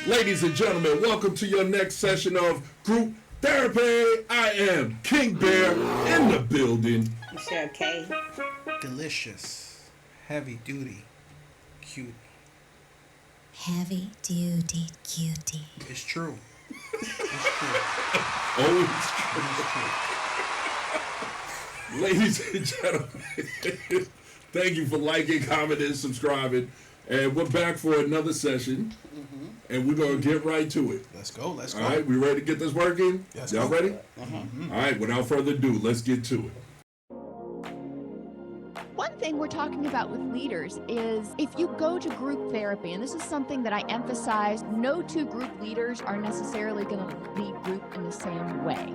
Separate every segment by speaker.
Speaker 1: Ladies and gentlemen, welcome to your next session of group therapy. I am King Bear in the building.
Speaker 2: Michelle K.
Speaker 3: Delicious, heavy duty, cute.
Speaker 4: Heavy duty cutie.
Speaker 3: It's true.
Speaker 1: Always true. Ladies and gentlemen, thank you for liking, commenting, subscribing. And we're back for another session. And we're going to get right to it.
Speaker 3: Let's go.
Speaker 1: All right, we ready to get this working?
Speaker 3: Yes,
Speaker 1: Y'all
Speaker 3: go.
Speaker 1: ready? All right, without further ado, let's get to it.
Speaker 5: One thing we're talking about with leaders is if you go to group therapy, and this is something that I emphasize, no two group leaders are necessarily going to lead group in the same way.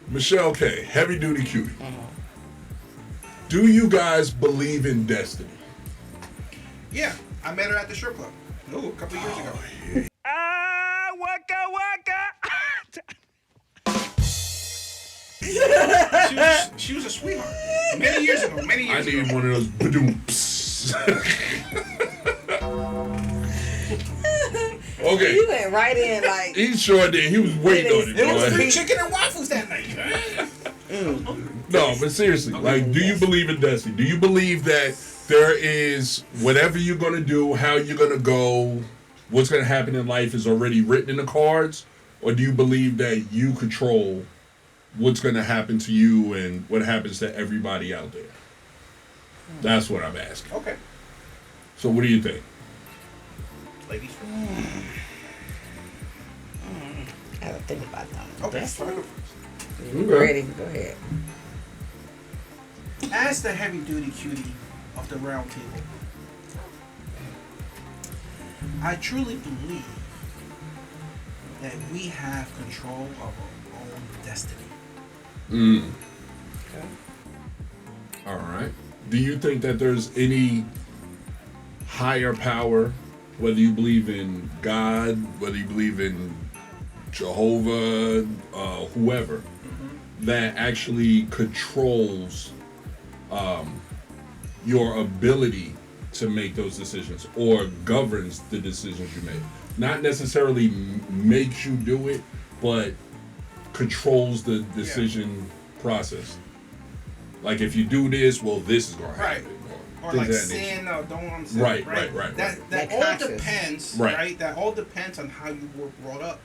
Speaker 1: Michelle K, heavy duty cutie. Do you guys believe in destiny?
Speaker 3: Yeah, I met her at the strip club. A couple years ago. She was a sweetheart. Many years ago.
Speaker 1: I need one of those badooms. Okay.
Speaker 2: You went right in like.
Speaker 1: He sure did. He was waiting on it.
Speaker 3: It was
Speaker 1: boy.
Speaker 3: free chicken and waffles that night.
Speaker 1: No, but seriously, like, do you believe in destiny? Do you believe that there is whatever you're going to do, how you're going to go, what's going to happen in life is already written in the cards? Or do you believe that you control what's going to happen to you and what happens to everybody out there? That's what I'm asking.
Speaker 3: Okay.
Speaker 1: So what do you think?
Speaker 3: Ladies.
Speaker 2: I don't think about that.
Speaker 3: Okay.
Speaker 2: You ready? Go ahead.
Speaker 3: As the heavy duty cutie of the round table, I truly believe that we have control of our own destiny.
Speaker 2: Okay.
Speaker 1: All right. Do you think that there's any higher power, whether you believe in God, whether you believe in Jehovah, whoever, that actually controls your ability to make those decisions or governs the decisions you make? Not necessarily makes you do it, but controls the decision process. Like, if you do this, well, this is going to happen.
Speaker 3: Or
Speaker 1: things
Speaker 3: like
Speaker 1: of that
Speaker 3: sin,
Speaker 1: nature.
Speaker 3: don't sin.
Speaker 1: Right.
Speaker 3: That
Speaker 2: Like
Speaker 3: all
Speaker 2: conscious.
Speaker 3: depends,
Speaker 1: Right.
Speaker 3: right? That all depends on how you were brought up,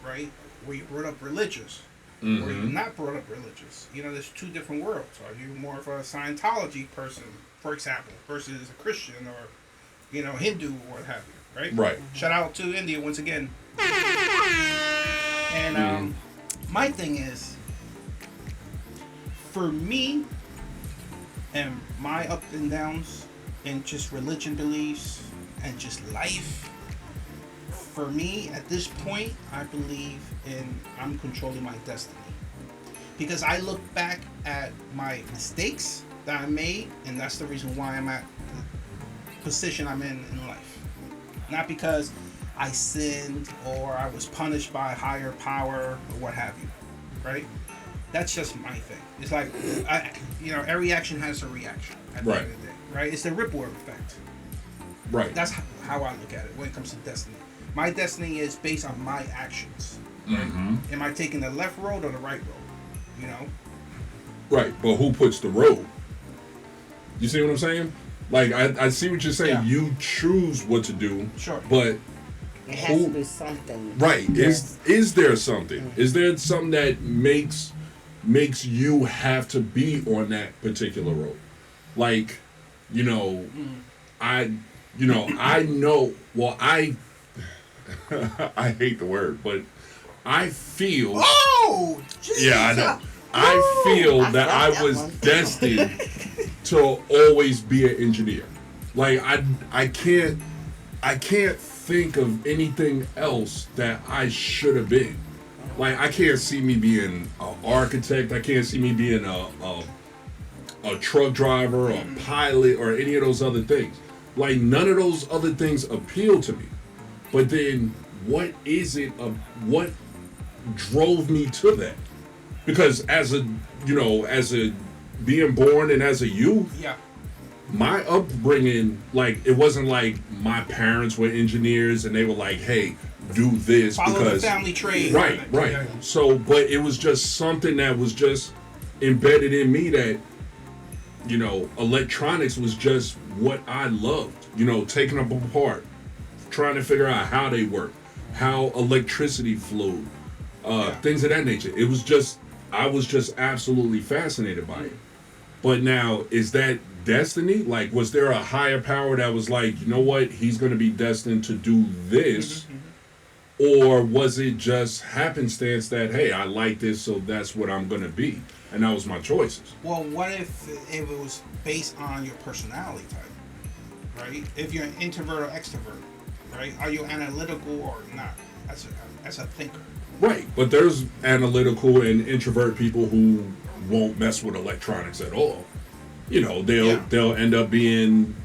Speaker 3: right? Were you brought up religious? Or you not brought up religious? You know, there's two different worlds. Are you more of a Scientology person, for example, versus a Christian or, you know, Hindu or what have you, right?
Speaker 1: Right.
Speaker 3: Shout out to India once again. And my thing is, for me and my ups and downs and just religion beliefs and just life, for me at this point, I believe I'm controlling my destiny. Because I look back at my mistakes that I made, and that's the reason why I'm at the position I'm in life. Not because I sinned or I was punished by a higher power or what have you, right? That's just my thing. It's like, every action has a reaction at the end of the day, right? It's the ripple effect.
Speaker 1: Right.
Speaker 3: That's how I look at it when it comes to destiny. My destiny is based on my actions. Right? Am I taking the left road or the right road? You know?
Speaker 1: Right, but who puts the road? You see what I'm saying? Like, I see what you're saying.
Speaker 3: Yeah.
Speaker 1: You choose what to do.
Speaker 3: Sure.
Speaker 1: But
Speaker 2: It has to be something.
Speaker 1: right,
Speaker 2: Yes.
Speaker 1: is there something? Is there something that makes you have to be on that particular road? Like, I know. Well, I hate the word, but I feel.
Speaker 3: Oh! Jesus.
Speaker 1: Yeah, I know. I feel that I was destined to always be an engineer. Like, I can't think of anything else that I should have been. Like, I can't see me being an architect. I can't see me being a truck driver, a pilot, or any of those other things. Like, none of those other things appeal to me. But then, what is it? What drove me to that? Because as a being born and as a youth,
Speaker 3: Yeah.
Speaker 1: my upbringing, like, it wasn't like my parents were engineers and they were like, hey, do this
Speaker 3: Follow
Speaker 1: because
Speaker 3: the family trade.
Speaker 1: right.
Speaker 3: Yeah.
Speaker 1: So, but it was just something that was just embedded in me that, you know, electronics was just what I loved. You know, taking them apart, trying to figure out how they work, how electricity flowed, things of that nature. It was just, I was just absolutely fascinated by it. But now, is that destiny? Like, was there a higher power that was like, you know what, he's going to be destined to do this? Or was it just happenstance that, hey, I like this, so that's what I'm going to be? And that was my choices.
Speaker 3: Well, what if it was based on your personality type, right? If you're an introvert or extrovert, right? Are you analytical or not as a thinker?
Speaker 1: Right, but there's analytical and introvert people who won't mess with electronics at all. You know, they'll end up being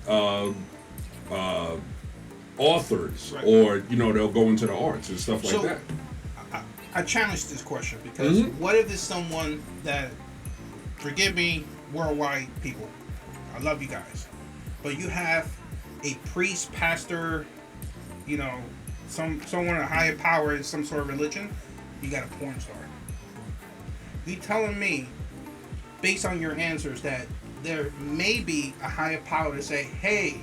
Speaker 1: authors,
Speaker 3: right.
Speaker 1: or, you know, they'll go into the arts and stuff like that.
Speaker 3: I challenge this question because what if it's someone that, forgive me, worldwide people, I love you guys, but you have a priest, pastor, you know, someone a higher power in some sort of religion, you got a porn star. You telling me, based on your answers, that there may be a higher power to say, hey,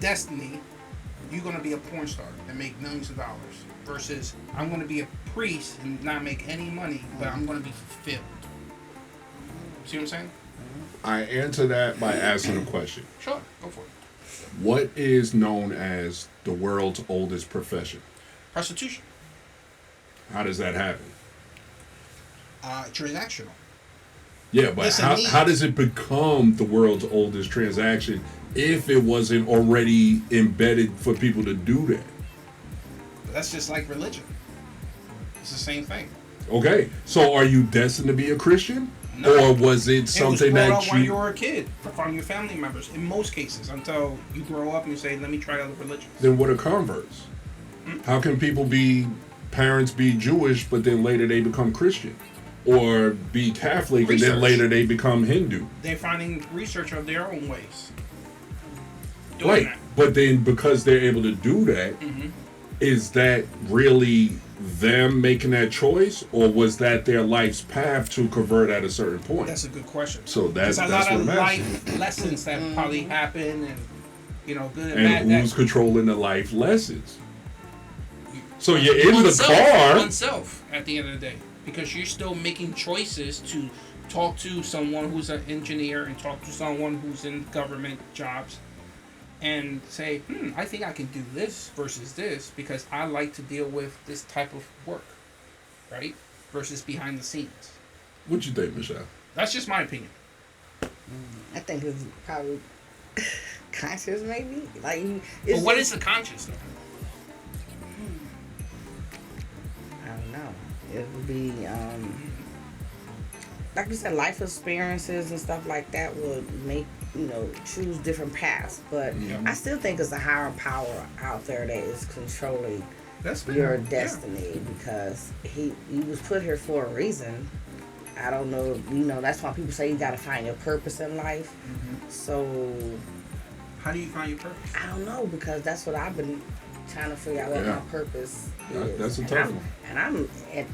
Speaker 3: Destiny, you're going to be a porn star and make millions of dollars, versus I'm going to be a priest and not make any money, but I'm going to be fulfilled. See what I'm saying?
Speaker 1: I answer that by asking a question.
Speaker 3: Sure, go for it.
Speaker 1: What is known as the world's oldest profession?
Speaker 3: Prostitution.
Speaker 1: How does that happen?
Speaker 3: Transactional.
Speaker 1: Yeah, but how does it become the world's oldest transaction if it wasn't already embedded for people to do that?
Speaker 3: That's just like religion. It's the same thing.
Speaker 1: Okay, so are you destined to be a Christian? No. Or was it something
Speaker 3: it was brought
Speaker 1: that
Speaker 3: up when you were a kid from your family members, in most cases, until you grow up and you say, let me try other religions.
Speaker 1: Then what are converts? How can parents be Jewish, but then later they become Christian? Or be Catholic and then later they become Hindu?
Speaker 3: They're finding research of their own ways.
Speaker 1: Right, but then because they're able to do that, is that really them making that choice, or was that their life's path to convert at a certain point?
Speaker 3: That's a good question.
Speaker 1: So that's
Speaker 3: a
Speaker 1: what
Speaker 3: lot of
Speaker 1: I'm asking.
Speaker 3: life lessons that probably happen, and you know, good and bad.
Speaker 1: And who's controlling the life lessons? So you're in the car.
Speaker 3: Oneself at the end of the day, because you're still making choices to talk to someone who's an engineer and talk to someone who's in government jobs, and say, I think I can do this versus this because I like to deal with this type of work, right? Versus behind the scenes.
Speaker 1: What you think, Michelle?
Speaker 3: That's just my opinion.
Speaker 2: I think it's probably conscious, maybe. Like,
Speaker 3: But what is the conscious, though?
Speaker 2: I don't know. It would be, like you said, life experiences and stuff like that would make, you know, choose different paths. But I still think it's a higher power out there that is controlling your destiny, because he was put here for a reason. I don't know, you know, that's why people say you got to find your purpose in life. So
Speaker 3: how do you find your purpose?
Speaker 2: I don't know, because that's what I've been trying to figure out what my purpose is.
Speaker 1: That's a tough one.
Speaker 2: And I'm at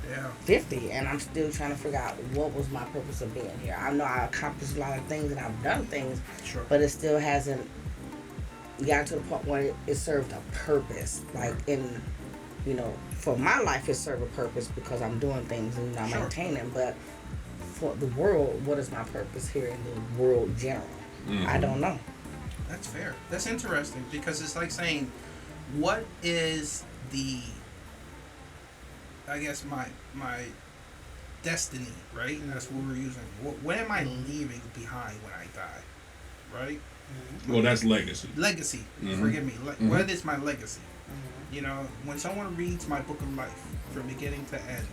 Speaker 2: 50, and I'm still trying to figure out what was my purpose of being here. I know I accomplished a lot of things, and I've done things, but it still hasn't gotten to the point where it served a purpose. Like, in, you know, for my life, it served a purpose because I'm doing things and I'm maintaining. But for the world, what is my purpose here in the world general? I don't know.
Speaker 3: That's fair. That's interesting, because it's like saying, what is the, I guess, my destiny, right? And that's what we're using. What am I leaving behind when I die, right?
Speaker 1: Well, that's legacy.
Speaker 3: Legacy. Forgive me. What is my legacy? You know, when someone reads my book of life from beginning to end,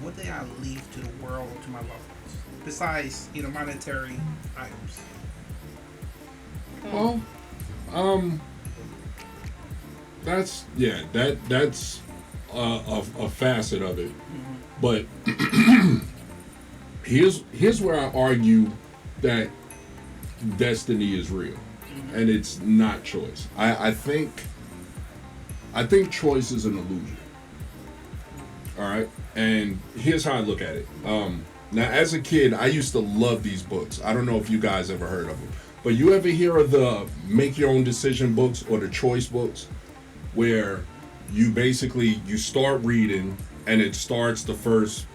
Speaker 3: what did I leave to the world, to my loved ones, besides, you know, monetary items?
Speaker 1: Well, that's a facet of it, but here's where I argue that destiny is real, and it's not choice. I think choice is an illusion. All right, and here's how I look at it. Now, as a kid, I used to love these books. I don't know if you guys ever heard of them, but you ever hear of the make your own decision books or the choice books, where you start reading and it starts the first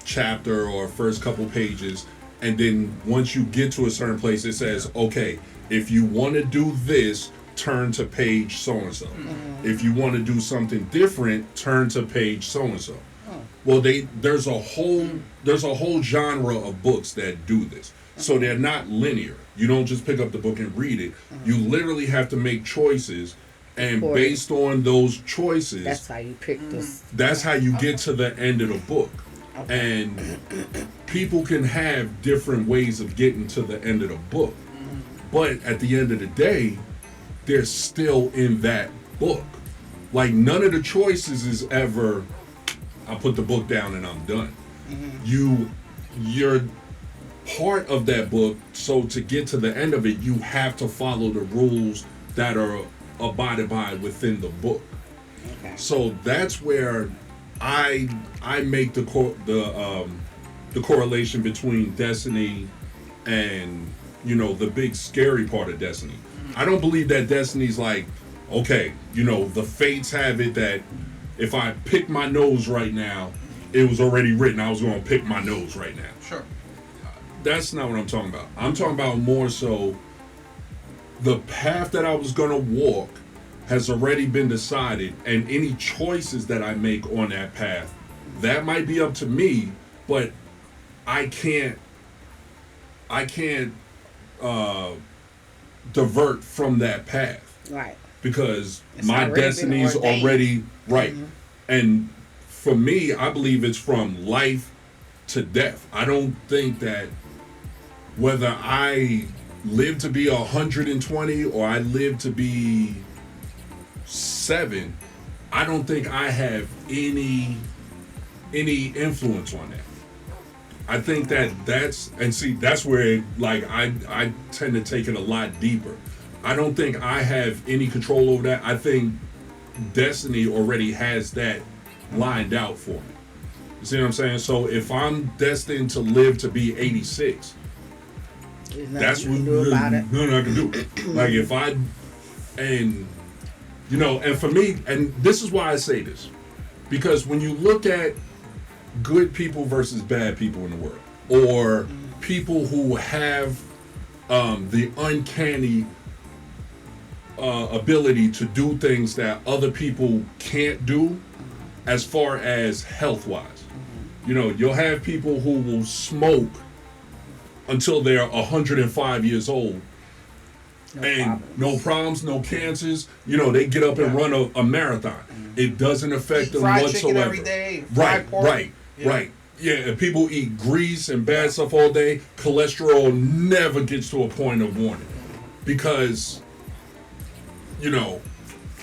Speaker 1: chapter or first couple pages, and then once you get to a certain place, it says, okay, if you want to do this, turn to page so and so. If you want to do something different, turn to page so and so. Well, there's a whole genre of books that do this. So they're not linear. You don't just pick up the book and read it. You literally have to make choices, and based on those choices,
Speaker 2: that's how you pick this.
Speaker 1: That's how you get to the end of the book. Okay. And people can have different ways of getting to the end of the book. But at the end of the day, they're still in that book. Like, none of the choices is ever, I put the book down and I'm done. You're part of that book, so to get to the end of it, you have to follow the rules that are abided by within the book. Okay. So that's where I make the correlation between destiny and, you know, the big scary part of destiny. I don't believe that destiny's like, okay, you know, the fates have it that if I pick my nose right now, it was already written I was going to pick my nose right now.
Speaker 3: Sure.
Speaker 1: That's not what I'm talking about. I'm talking about more so the path that I was going to walk has already been decided, and any choices that I make on that path, that might be up to me, but I can't divert from that path.
Speaker 2: Right.
Speaker 1: Because my destiny's already right. Mm-hmm. And for me, I believe it's from life to death. I don't think that whether I live to be 120 or I live to be 7, I don't think I have any influence on that. I think that's where, like, I tend to take it a lot deeper. I don't think I have any control over that. I think destiny already has that lined out for me. You see what I'm saying? So if I'm destined to live to be 86, that's what nothing I can do. Like, if I, and you know, and for me, and this is why I say this, because when you look at good people versus bad people in the world, or people who have the uncanny ability to do things that other people can't do, as far as health-wise, you know, you'll have people who will smoke until they're 105 years old, no problems, no cancers. You know, they get up and run a marathon. It doesn't affect them
Speaker 3: fried
Speaker 1: whatsoever.
Speaker 3: Chicken every day,
Speaker 1: Right. Yeah, and people eat grease and bad stuff all day. Cholesterol never gets to a point of warning, because, you know,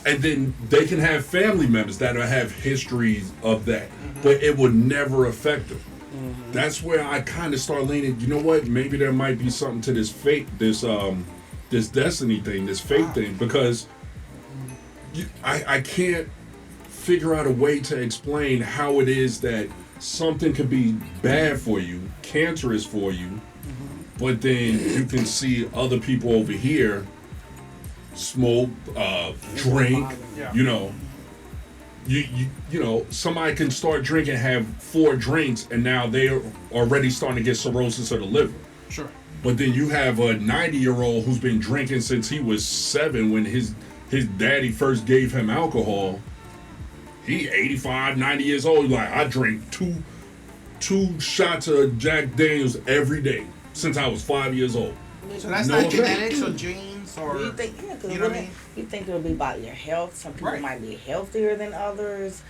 Speaker 1: and then they can have family members that have histories of that, but it would never affect them. That's where I kind of start leaning, you know what, maybe there might be something to this fate, this destiny thing, this fate thing, because I can't figure out a way to explain how it is that something could be bad for you, cancerous for you, but then you can see other people over here smoke, drink, you know. You know, somebody can start drinking, have 4 drinks, and now they're already starting to get cirrhosis of the liver.
Speaker 3: Sure.
Speaker 1: But then you have a 90-year-old who's been drinking since he was 7 when his daddy first gave him alcohol. He 85, 90 years old. He's like, I drink two shots of Jack Daniels every day since I was 5 years old.
Speaker 3: So that's not genetics or genes, or
Speaker 2: you think,
Speaker 3: you know what I mean?
Speaker 2: You think it'll be about your health. Some people might be healthier than others,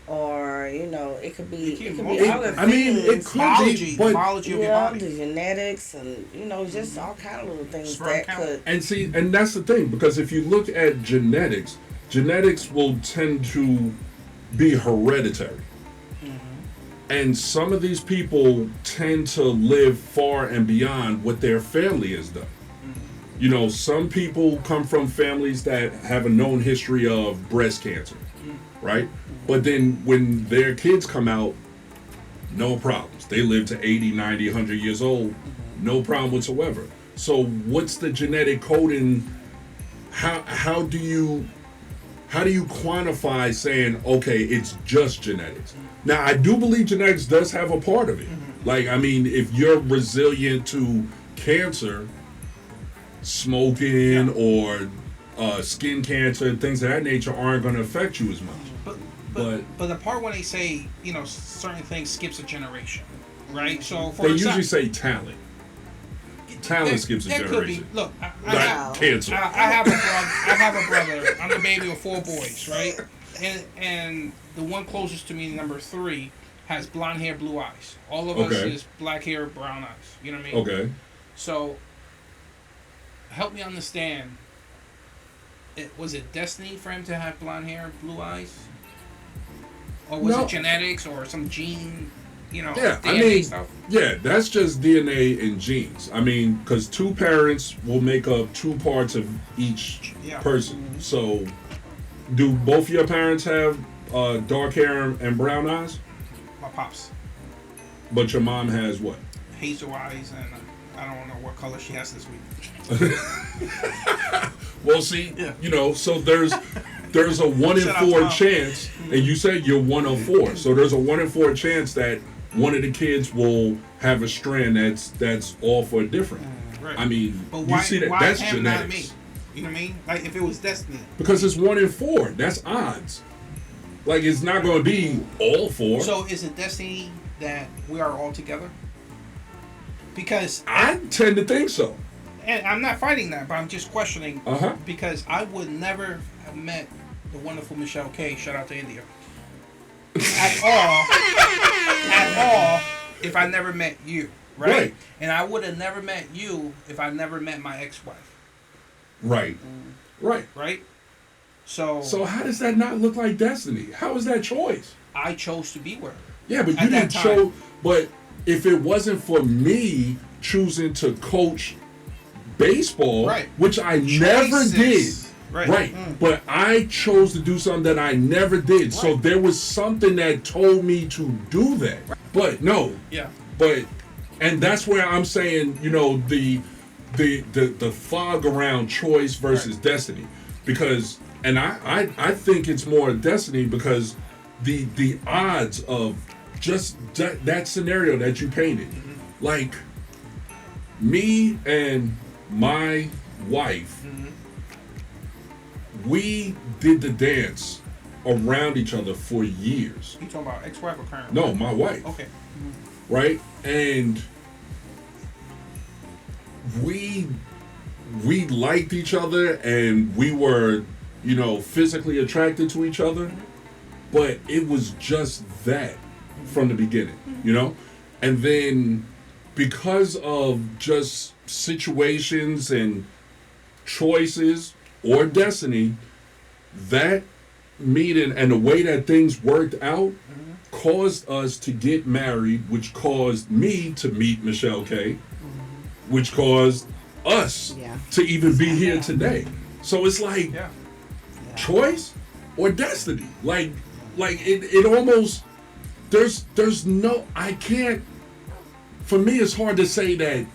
Speaker 2: or you know, it could be other things.
Speaker 1: I mean, it could
Speaker 3: biology,
Speaker 1: be, but
Speaker 3: biology of your body,
Speaker 2: the genetics, and you know, just all kind of little things that could.
Speaker 1: And see, and that's the thing, because if you look at genetics will tend to be hereditary. And some of these people tend to live far and beyond what their family has done. You know, some people come from families that have a known history of breast cancer, right? But then when their kids come out, no problems. They live to 80, 90, 100 years old, no problem whatsoever. So what's the genetic coding? How do you quantify saying, okay, it's just genetics? Now, I do believe genetics does have a part of it. Like, I mean, if you're resilient to cancer, smoking or skin cancer and things of that nature aren't going to affect you as much.
Speaker 3: But the part when they say, you know, certain things skips a generation, right? So for
Speaker 1: they usually say talent. Talent skips a generation. Could be.
Speaker 3: Look,
Speaker 1: cancer.
Speaker 3: I have a brother. I'm the baby of 4 boys, right? And the one closest to me, number 3, has blonde hair, blue eyes. All of us is black hair, brown eyes. You know what I mean?
Speaker 1: Okay.
Speaker 3: So help me understand. Was it destiny for him to have blonde hair, blue eyes? Or was it genetics or some gene, you know, DNA stuff?
Speaker 1: Yeah, that's just DNA and genes. I mean, because 2 parents will make up 2 parts of each person. So, do both your parents have dark hair and brown eyes?
Speaker 3: My pops.
Speaker 1: But your mom has what?
Speaker 3: Hazel eyes, and I don't know what color she has this week.
Speaker 1: Well, see, you know, so there's a 1 in 4 chance, and you said you're 1 of 4, so there's a 1 in 4 chance that one of the kids will have a strand that's all for different. Right. I mean,
Speaker 3: but why,
Speaker 1: you see that that's genetics. Not me?
Speaker 3: You know what I mean? Like if it was destiny.
Speaker 1: Because it's 1 in 4. That's odds. Like it's not going to be all 4.
Speaker 3: So is it destiny that we are all together? Because
Speaker 1: I tend to think so.
Speaker 3: And I'm not fighting that, but I'm just questioning because I would never have met the wonderful Michelle K. Shout out to India. At all, if I never met you, right? And I would have never met you if I never met my ex-wife.
Speaker 1: Right.
Speaker 3: Right. So
Speaker 1: how does that not look like destiny? How is that choice?
Speaker 3: I chose to be with her.
Speaker 1: Yeah, but you didn't choose. But if it wasn't for me choosing to coach baseball, which I never did. Right. But I chose to do something that I never did. Right. So there was something that told me to do that. Right. But no.
Speaker 3: Yeah.
Speaker 1: But and that's where I'm saying, you know, the fog around choice versus destiny. Because and I think it's more destiny because the odds of just that scenario that you painted. Like me and my wife, we did the dance around each other for years.
Speaker 3: You talking about ex-wife or current?
Speaker 1: No, my wife.
Speaker 3: Okay.
Speaker 1: Right? And we liked each other and we were, you know, physically attracted to each other, but it was just that from the beginning, you know? And then because of just situations and choices or destiny, that meeting and the way that things worked out caused us to get married, which caused me to meet Michelle K, which caused us to even be here today. So it's like choice or destiny. Like it almost there's no, I can't, for me it's hard to say that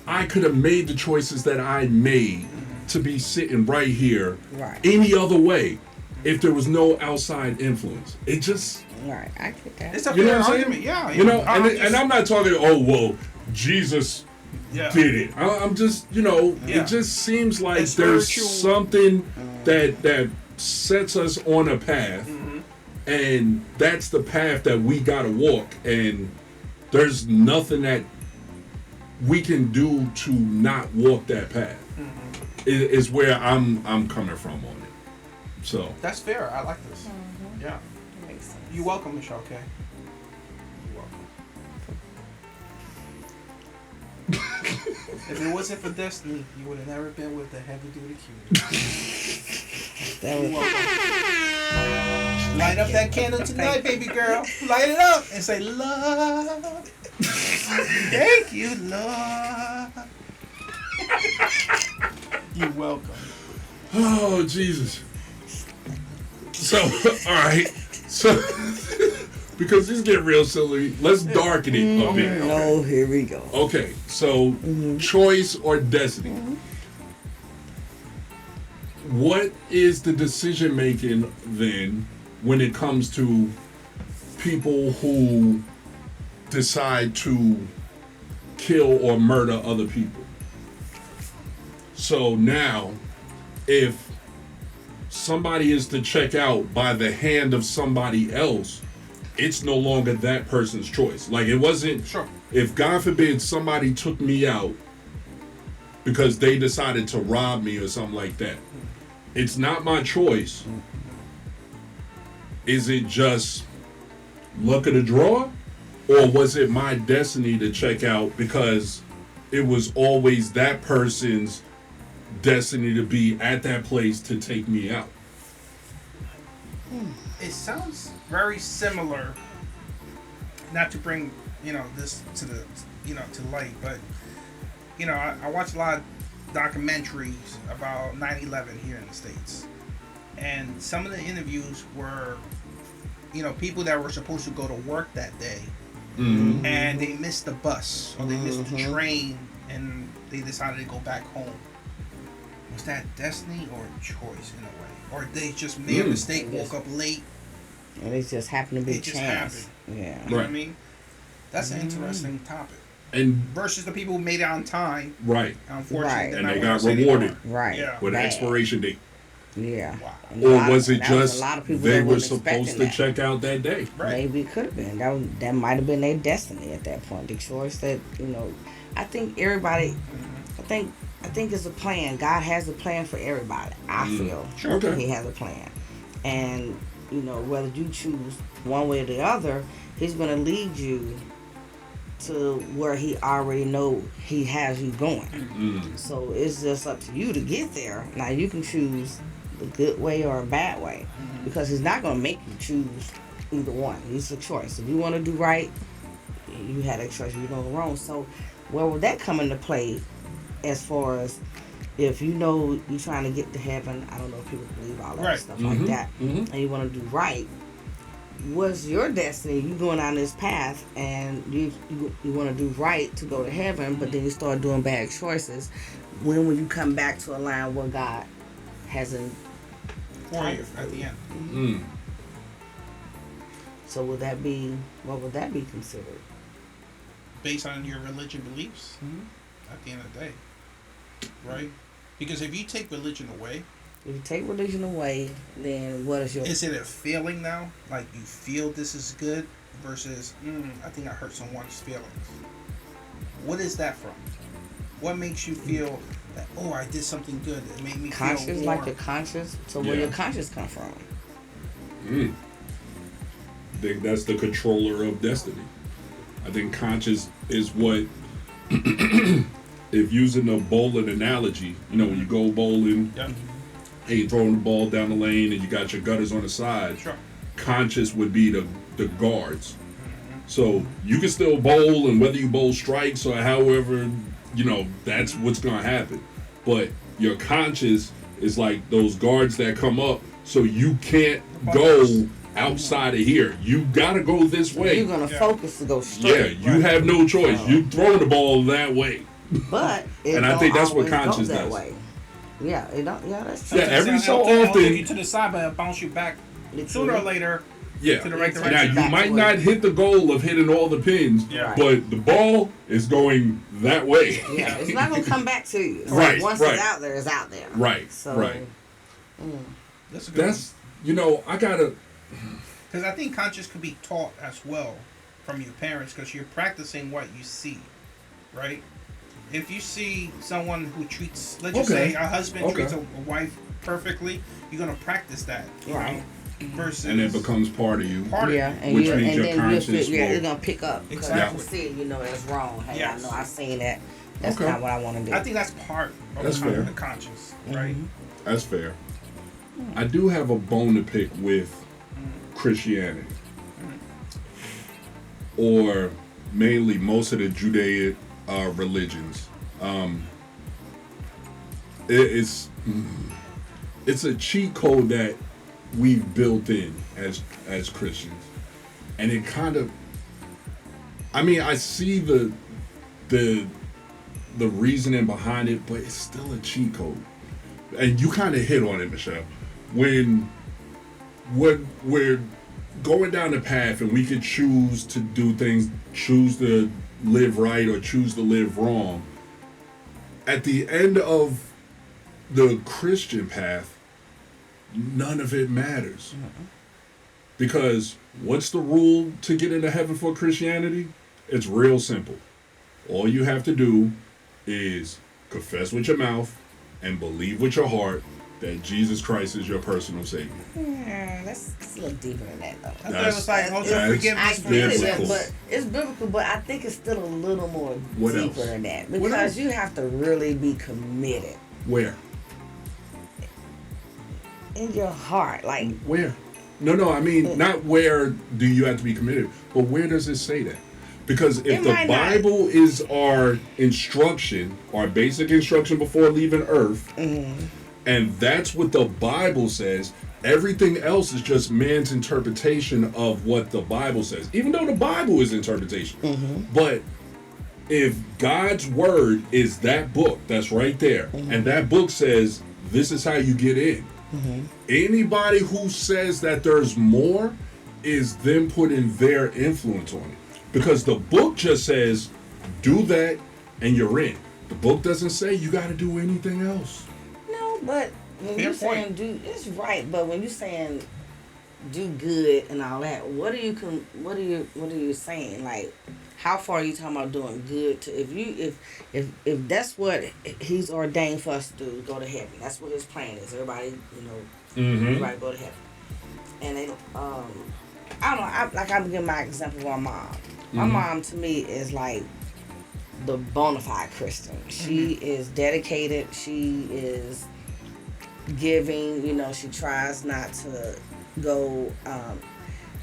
Speaker 1: I could have made the choices that I made to be sitting right here any other way if there was no outside influence. It just
Speaker 2: I get that.
Speaker 3: It's a fair argument,
Speaker 1: You know, and I'm not talking, oh well, Jesus did it. I'm just, you know, it just seems like there's something that sets us on a path, and that's the path that we gotta walk, and there's nothing that we can do to not walk that path. Is where I'm coming from on it. So
Speaker 3: that's fair. I like this. Yeah.
Speaker 2: That makes sense.
Speaker 3: You're welcome, Michelle K. You're welcome. If it wasn't for destiny, you would have never been with the heavy duty Cutie. You're welcome. Light up that candle tonight, baby girl. Light it up and say, love. Thank you, Lord. You're welcome.
Speaker 1: Oh, Jesus. So, all right. So, because this get real silly, let's darken it a bit.
Speaker 2: Oh, here we go.
Speaker 1: Okay, so choice or destiny. What is the decision making then when it comes to people who decide to kill or murder other people? So now, if somebody is to check out by the hand of somebody else, it's no longer that person's choice. Like, it wasn't.
Speaker 3: Sure.
Speaker 1: If God forbid somebody took me out because they decided to rob me or something like that, it's not my choice. Is it just luck of the draw? Or was it my destiny to check out because it was always that person's destiny to be at that place to take me out?
Speaker 3: It sounds very similar. Not to bring this to the to light, but I watch a lot of documentaries about 9/11 here in the States, and some of the interviews were people that were supposed to go to work that day, and they missed the bus or they missed the train, and they decided to go back home. Was that destiny or choice in a way, or they just made a mistake, woke up late?
Speaker 2: And it just happened to be
Speaker 3: It just
Speaker 2: chance.
Speaker 3: happened.
Speaker 2: Yeah.
Speaker 3: You know what I mean? That's an interesting topic.
Speaker 1: And
Speaker 3: versus the people who made it on time.
Speaker 1: Right.
Speaker 3: Unfortunately,
Speaker 1: and they got rewarded.
Speaker 2: Right.
Speaker 3: Yeah.
Speaker 1: With an expiration date.
Speaker 2: Yeah.
Speaker 3: Wow.
Speaker 1: Or was it just
Speaker 2: a lot of people
Speaker 1: they
Speaker 2: that
Speaker 1: were
Speaker 2: wasn't
Speaker 1: supposed to
Speaker 2: expecting
Speaker 1: check out that day?
Speaker 3: Right.
Speaker 2: Maybe it could have been. That might have been their destiny at that point. The choice that I think everybody. I think it's a plan. God has a plan for everybody. I feel
Speaker 1: Sure. Okay.
Speaker 2: He has a plan, and whether you choose one way or the other, He's going to lead you to where He already know He has you going. So it's just up to you to get there. Now you can choose the good way or a bad way, because He's not going to make you choose either one. It's a choice. If you want to do right, you had a choice. If you do wrong. So where would that come into play? As far as if you're trying to get to heaven, I don't know if people believe all that stuff like that, and you want to do right. What's your destiny? You going down this path, and you want to do right to go to heaven, but then you start doing bad choices. When will you come back to a line where God hasn't
Speaker 3: for you at the end?
Speaker 2: So what would that be considered?
Speaker 3: Based on your religion beliefs, at the end of the day, right? Because if you take religion away,
Speaker 2: then what is your?
Speaker 3: Is it a feeling now? Like you feel this is good versus I think I hurt someone's feelings. What is that from? What makes you feel that I did something good? It made me
Speaker 2: conscious,
Speaker 3: feel warm.
Speaker 2: like your conscious. So where your conscious come from?
Speaker 1: I think that's the controller of destiny. I think conscious is what. If using the bowling analogy, when you go bowling, and you throwing the ball down the lane and you got your gutters on the side, conscious would be the guards. So you can still bowl, and whether you bowl strikes or however, that's what's going to happen. But your conscious is like those guards that come up, so you can't go outside of here. You got to go this way.
Speaker 2: You're going to focus to go straight.
Speaker 1: Yeah, you have no choice. You throw the ball that way.
Speaker 2: But
Speaker 1: and I think that's what conscious
Speaker 2: that
Speaker 1: does.
Speaker 2: Way. Yeah, that's true.
Speaker 1: Yeah, every so
Speaker 3: it'll
Speaker 1: often
Speaker 3: take you to the side, but it'll bounce you back sooner or later.
Speaker 1: Yeah.
Speaker 3: To the right direction.
Speaker 1: Now you might not hit the goal of hitting all the pins, but the ball is going that way.
Speaker 2: Yeah, it's not gonna come back to you.
Speaker 1: Right.
Speaker 2: Once it's out there, it's out there.
Speaker 1: Right.
Speaker 2: So,
Speaker 1: right.
Speaker 3: That's a good one.
Speaker 1: I gotta.
Speaker 3: Because I think conscious could be taught as well from your parents, because you're practicing what you see, right? If you see someone who treats, let's just say a husband treats a wife perfectly, you're going to practice that.
Speaker 2: Right.
Speaker 3: Versus,
Speaker 1: and it becomes part of you.
Speaker 2: And
Speaker 1: which means your conscience
Speaker 2: it's going to pick up. Because
Speaker 3: Exactly.
Speaker 2: you see it, it's wrong. Hey,
Speaker 3: Yes.
Speaker 2: I know I've seen that. That's not what I want to do.
Speaker 3: I think that's part of the conscience, right?
Speaker 1: That's fair. I do have a bone to pick with Christianity. Or mainly most of the Judaic religions. it's a cheat code that we've built in as Christians, and it kind of. I mean, I see the reasoning behind it, but it's still a cheat code. And you kind of hit on it, Michelle. When we're going down the path and we could choose to do things, choose to live right or choose to live wrong, at the end of the Christian path, none of it matters. Because what's the rule to get into heaven for Christianity? It's real simple. All you have to do is confess with your mouth and believe with your heart that Jesus Christ is your personal Savior.
Speaker 2: Yeah, let's look deeper in that though.
Speaker 1: That's
Speaker 2: I get
Speaker 1: biblical.
Speaker 2: it, but it's biblical, but I think it's still a little more
Speaker 1: What
Speaker 2: deeper
Speaker 1: else?
Speaker 2: than that. Because you have to really be committed.
Speaker 1: Where?
Speaker 2: In your heart. Like
Speaker 1: Where? No, I mean, not where do you have to be committed, but where does it say that? Because if the Bible is our instruction, our basic instruction before leaving Earth, and that's what the Bible says, everything else is just man's interpretation of what the Bible says. Even though the Bible is interpretation. But if God's word is that book that's right there, and that book says, this is how you get in. Anybody who says that there's more is them putting their influence on it. Because the book just says, do that and you're in. The book doesn't say you got to do anything else.
Speaker 2: no, but when you're saying do, it's right. But when you're saying do good and all that, what are you saying? Like, how far are you talking about doing good? To if that's what He's ordained for us to do, go to heaven. That's what His plan is. Everybody, everybody go to heaven. And then I don't know. I'm giving my example of my mom. My mom to me is like the bona fide Christian. She is dedicated. She is giving. She tries not to go.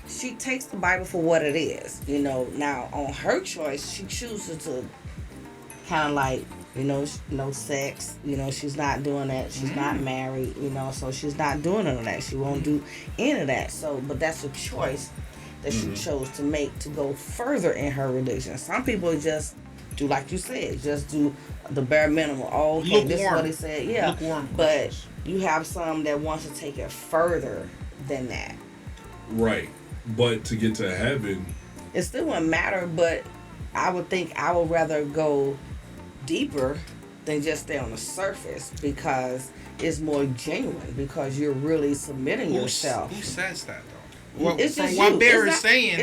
Speaker 2: She takes the Bible for what it is. Now on her choice, she chooses to kind of like, no sex. She's not doing that. She's not married. So she's not doing none of that. She won't do any of that. So, but that's a choice that she chose to make to go further in her religion. Some people just do, like you said, just do the bare minimum. Oh, okay, this is what he said. Yeah, but you have some that want to take it further than that.
Speaker 1: Right, but to get to heaven,
Speaker 2: it still wouldn't matter. But I would think I would rather go deeper than just stay on the surface, because it's more genuine, because you're really submitting yourself.
Speaker 3: Who says that though? Well,
Speaker 2: it's
Speaker 3: from
Speaker 2: just
Speaker 3: what
Speaker 2: you.
Speaker 3: Bear
Speaker 2: It's
Speaker 3: is
Speaker 2: not-
Speaker 3: saying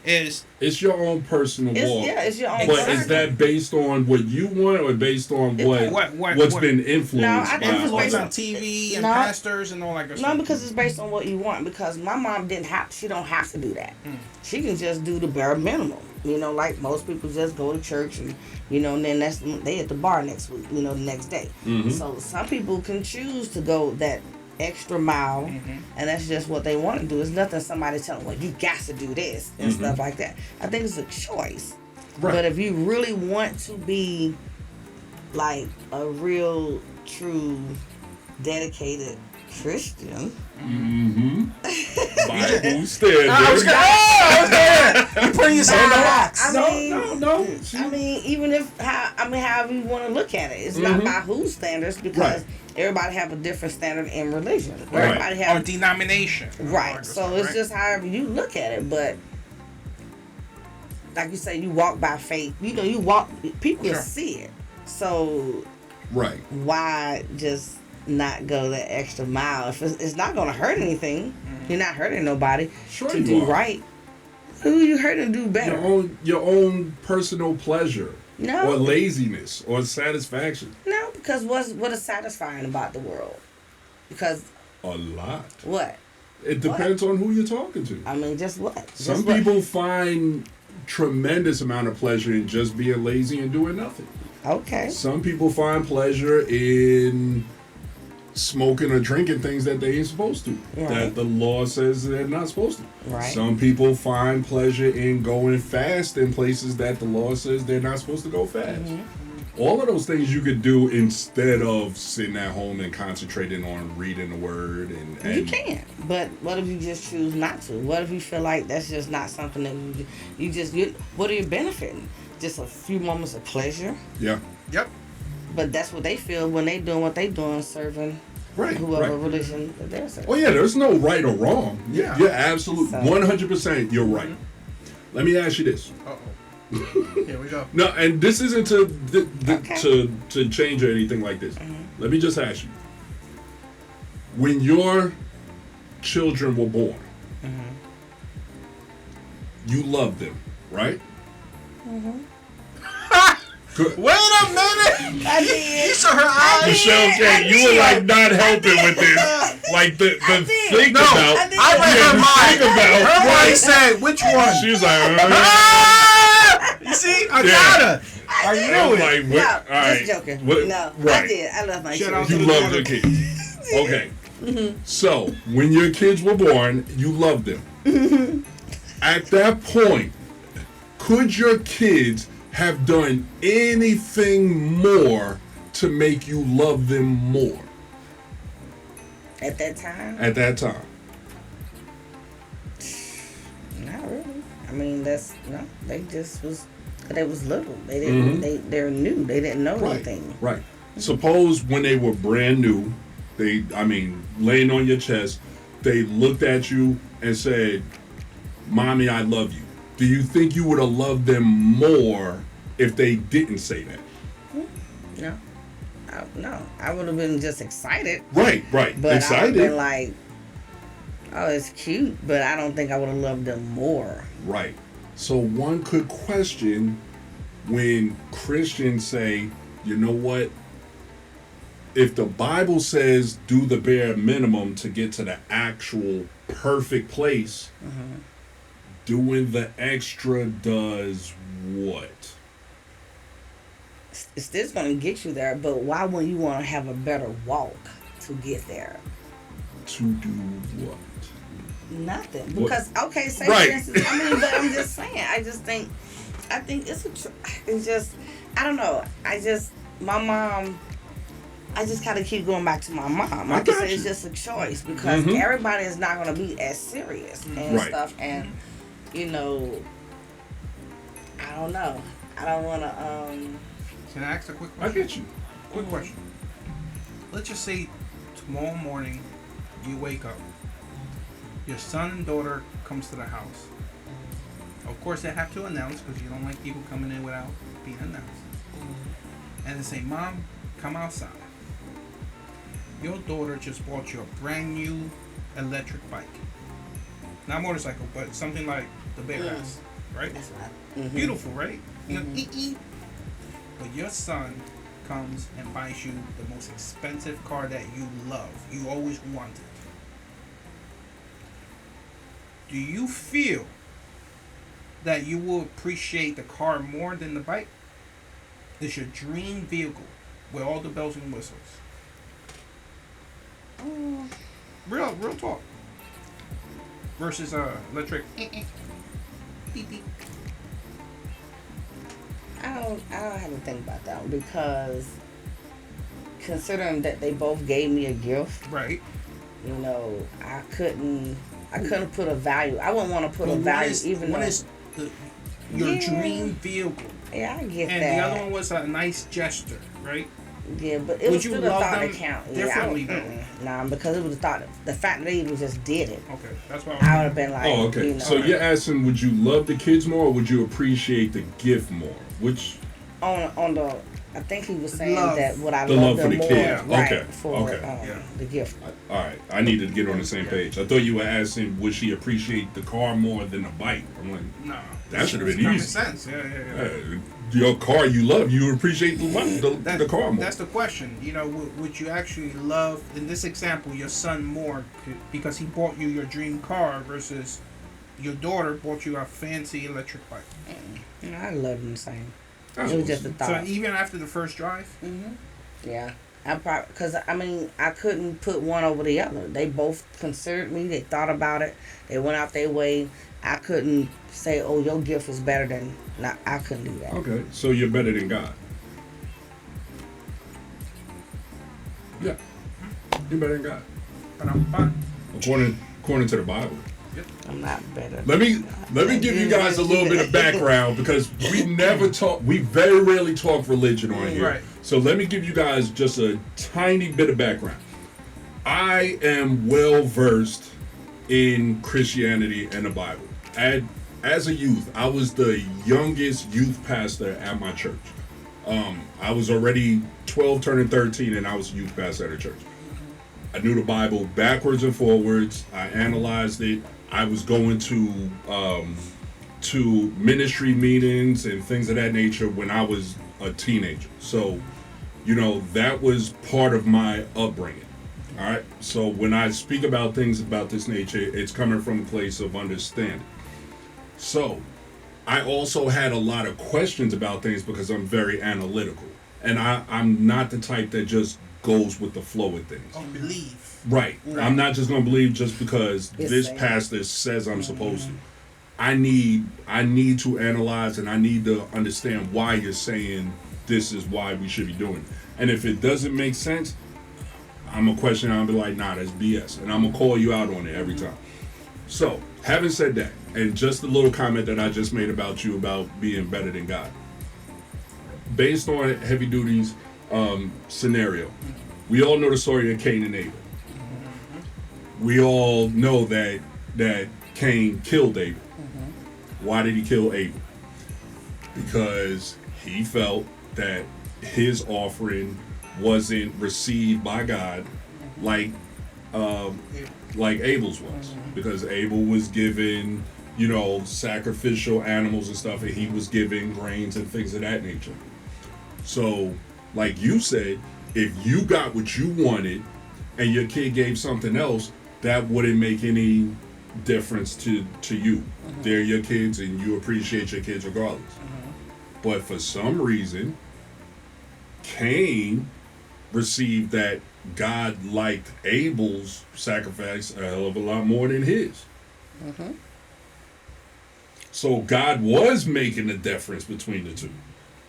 Speaker 2: it's-
Speaker 1: it's your own personal walk.
Speaker 2: Yeah, it's your own.
Speaker 1: But
Speaker 2: personal.
Speaker 1: is that based on what you want, or based on what's been influenced
Speaker 2: No, I
Speaker 1: by
Speaker 2: think it's based
Speaker 3: on TV and pastors and all that good stuff?
Speaker 2: No, because it's based on what you want. Because my mom she don't have to do that. She can just do the bare minimum. Like most people just go to church and and then they at the bar next week. The next day. So some people can choose to go that extra mile, and that's just what they want to do. It's nothing somebody telling, well, you got to do this and stuff like that. I think it's a choice. Right. But if you really want to be like a real, true, dedicated Christian,
Speaker 1: Bible standard.
Speaker 3: I was there. You putting yourself in the box.
Speaker 1: No.
Speaker 2: I mean, even if however you want to look at it, it's not by whose standards, because everybody have a different standard in religion. Everybody have
Speaker 3: or denomination.
Speaker 2: Right. So it's just however you look at it. But like you say, you walk by faith. You walk. People can see it. So why just not go that extra mile? If it's not going to hurt anything, you're not hurting nobody to do right. Who you hurting to do better?
Speaker 1: Your own personal pleasure.
Speaker 2: No.
Speaker 1: Or laziness or satisfaction.
Speaker 2: No, because what is satisfying about the world? Because
Speaker 1: a lot.
Speaker 2: What?
Speaker 1: It depends on who you're talking to.
Speaker 2: I mean, just what?
Speaker 1: Some people find tremendous amount of pleasure in just being lazy and doing nothing.
Speaker 2: Okay.
Speaker 1: Some people find pleasure in smoking or drinking things that they ain't supposed to, that the law says they're not supposed to.
Speaker 2: Right.
Speaker 1: Some people find pleasure in going fast in places that the law says they're not supposed to go fast. All of those things you could do instead of sitting at home and concentrating on reading the word. And
Speaker 2: you can, but what if you just choose not to? What if you feel like that's just not something that you what are you benefiting? Just a few moments of pleasure.
Speaker 1: Yeah.
Speaker 3: Yep.
Speaker 2: But that's what they feel when they doing what they doing, serving whoever religion that they're serving.
Speaker 1: Oh yeah, there's no right or wrong. Yeah, you're absolutely 100%. You're right. Let me ask you this.
Speaker 3: Here we go.
Speaker 1: No, and this isn't to change or anything like this. Let me just ask you: when your children were born, you loved them, right?
Speaker 3: Wait a minute!
Speaker 2: I did.
Speaker 3: You saw her eyes.
Speaker 1: Michelle, you were like not helping with this. Like the think
Speaker 3: No,
Speaker 1: about.
Speaker 3: I read her mind. Her
Speaker 1: Right.
Speaker 3: mind said, "Which one?"
Speaker 1: She was like,
Speaker 3: You see, I got her. I knew it.
Speaker 1: like,
Speaker 2: No,
Speaker 1: all right.
Speaker 2: just joking.
Speaker 1: What,
Speaker 2: No,
Speaker 1: right.
Speaker 2: I did. I love my
Speaker 3: Shout
Speaker 2: children.
Speaker 3: out
Speaker 1: You
Speaker 3: to the
Speaker 1: loved your kids. Okay. So, when your kids were born, you loved them. At that point, could your kids have done anything more to make you love them more
Speaker 2: At that time?
Speaker 1: at that time?
Speaker 2: Not really. I mean, they just was, they was little. They didn't, they're new. They didn't know anything.
Speaker 1: Right. Suppose when they were brand new, laying on your chest, they looked at you and said, "Mommy, I love you." Do you think you would have loved them more if they didn't say that?
Speaker 2: No. I would have been just excited.
Speaker 1: Right.
Speaker 2: But I would have
Speaker 1: Excited.
Speaker 2: been like, oh, it's cute, but I don't think I would have loved them more.
Speaker 1: Right. So one could question when Christians say, you know what? If the Bible says do the bare minimum to get to the actual perfect place, doing the extra does what?
Speaker 2: It's still going to get you there, but why wouldn't you want to have a better walk to get there?
Speaker 1: To do what?
Speaker 2: Nothing.
Speaker 1: What?
Speaker 2: Because, okay, say
Speaker 1: Right.
Speaker 2: for instance, but I'm just saying, I think it's just, I don't know. My mom, I just kind of keep going back to my mom. Like I said, it's just a choice because everybody is not going to be as serious and stuff. And, I don't know. I don't want to,
Speaker 3: Can I ask a quick question?
Speaker 1: I get you.
Speaker 3: Quick question. Let's just say tomorrow morning you wake up. Your son and daughter comes to the house. Of course, they have to announce because you don't like people coming in without being announced. And they say, "Mom, come outside. Your daughter just bought you a brand new electric bike. Not motorcycle, but something like the Bear has, right?
Speaker 2: that's right.
Speaker 3: Beautiful, right? But your son comes and buys you the most expensive car that you love. You always wanted. Do you feel that you will appreciate the car more than the bike? It's your dream vehicle with all the bells and whistles. Real talk. Versus electric. Beep, beep.
Speaker 2: I don't have to think about that one because considering that they both gave me a gift,
Speaker 3: Right.
Speaker 2: I couldn't put a value. I wouldn't want to put a value
Speaker 3: One is your dream vehicle.
Speaker 2: Yeah, I get
Speaker 3: And
Speaker 2: that.
Speaker 3: the other one was a nice gesture, right?
Speaker 2: Yeah, but it
Speaker 3: Would
Speaker 2: was
Speaker 3: you
Speaker 2: still a
Speaker 3: love
Speaker 2: thought
Speaker 3: them
Speaker 2: that count.
Speaker 3: differently,
Speaker 2: Yeah, nah, because it was a thought. The fact that they even just did it,
Speaker 3: Okay, that's what
Speaker 2: I would have been like,
Speaker 1: Oh, okay. So you're asking, would you love the kids more, or would you appreciate the gift more? Which
Speaker 2: on the. I think he was saying
Speaker 3: Love.
Speaker 2: that would I
Speaker 1: The
Speaker 2: love
Speaker 1: love for
Speaker 2: them
Speaker 1: the
Speaker 2: more,
Speaker 1: kid.
Speaker 2: right?
Speaker 1: Okay,
Speaker 2: For
Speaker 1: okay.
Speaker 2: the gift.
Speaker 1: all right, I needed to get on the same page. I thought you were asking, would she appreciate the car more than the bike? I'm like,
Speaker 3: No.
Speaker 1: That should have been
Speaker 3: Common
Speaker 1: easy.
Speaker 3: sense. Yeah.
Speaker 1: Your car you love, you appreciate the car more.
Speaker 3: That's the question. Would you actually love, in this example, your son more because he bought you your dream car versus your daughter bought you a fancy electric bike?
Speaker 2: I love them the same.
Speaker 1: That's
Speaker 2: It was
Speaker 1: what's-
Speaker 2: just a thought.
Speaker 3: So even after the first drive?
Speaker 2: Yeah. Because I couldn't put one over the other. They both considered me. They thought about it. They went out their way. I couldn't say, "Oh, your gift was better than." I couldn't do that.
Speaker 1: Okay, so you're better than God. Yeah. You're better than God.
Speaker 3: But I'm fine.
Speaker 1: According to the Bible.
Speaker 2: I'm not better.
Speaker 1: Let me give you guys a little bit of background because we very rarely talk religion on here.
Speaker 3: Right.
Speaker 1: So let me give you guys just a tiny bit of background. I am well versed in Christianity and the Bible. As a youth, I was the youngest youth pastor at my church. I was already 12, turning 13, and I was a youth pastor at a church. I knew the Bible backwards and forwards. I analyzed it. I was going to ministry meetings and things of that nature when I was a teenager. So, that was part of my upbringing. All right. So when I speak about things about this nature, it's coming from a place of understanding. So I also had a lot of questions about things because I'm very analytical. And I'm not the type that just goes with the flow of things.
Speaker 3: Oh, believe.
Speaker 1: Right. I'm not just going to believe just because this pastor says I'm supposed to. I need to analyze and I need to understand why you're saying this is why we should be doing it. And if it doesn't make sense, I'm going to question it. I'll be like, nah, that's BS. And I'm going to call you out on it every time. So, having said that, and just a little comment that I just made about you about being better than God. Based on Heavy Duty's scenario, we all know the story of Cain and Abel. We all know that Cain killed Abel. Why did he kill Abel? Because he felt that his offering wasn't received by God like Abel's was. Because Abel was given, sacrificial animals and stuff, and he was given grains and things of that nature. So, like you said, if you got what you wanted and your kid gave something else, that wouldn't make any difference to you. They're your kids and you appreciate your kids regardless. But for some reason, Cain received that God liked Abel's sacrifice a hell of a lot more than his. So God was making a difference between the two.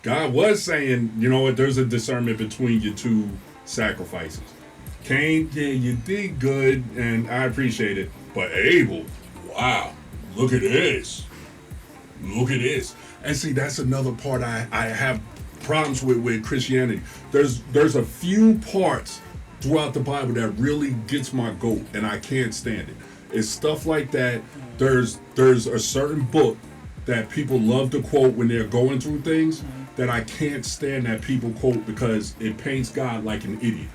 Speaker 1: God was saying, you know what, there's a discernment between your two sacrifices. Cain, yeah, you did good, and I appreciate it. But Abel, wow, look at this. Look at this. And see, that's another part I have problems with Christianity. There's a few parts throughout the Bible that really gets my goat, and I can't stand it. It's stuff like that. There's a certain book that people love to quote when they're going through things that I can't stand that people quote because it paints God like an idiot.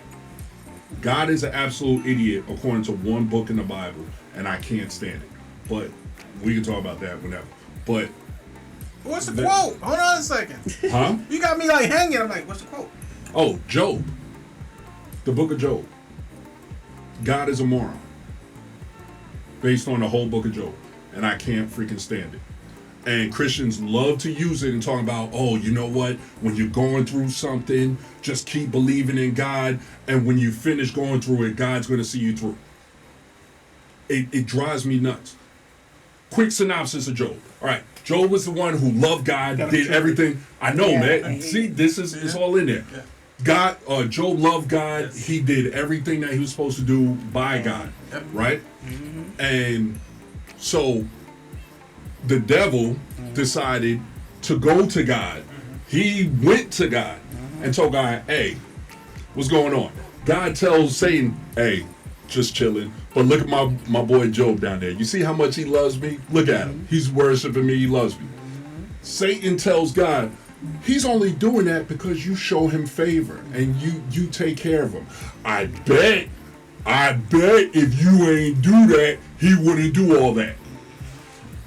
Speaker 1: God is an absolute idiot according to one book in the Bible, and I can't stand it. But we can talk about that whenever. But
Speaker 3: what's the quote? Hold on a second.
Speaker 1: Huh?
Speaker 3: You got me like hanging. I'm like, what's the quote?
Speaker 1: Oh, Job. The book of Job. God is a moron. Based on the whole book of Job. And I can't freaking stand it. And Christians love to use it and talk about, oh, you know what? When you're going through something, just keep believing in God. And when you finish going through it, God's going to see you through. It drives me nuts. Quick synopsis of Job. All right. Job was the one who loved God, did everything. I know, man. See, this is it's all in there. Job loved God. He did everything that he was supposed to do by God. Right? And so the devil decided to go to God. He went to God and told God, hey, what's going on? God tells Satan, hey, just chilling. But look at my boy Job down there. You see how much he loves me? Look at him. He's worshiping me. He loves me. Satan tells God, he's only doing that because you show him favor and you take care of him. I bet if you ain't do that, he wouldn't do all that.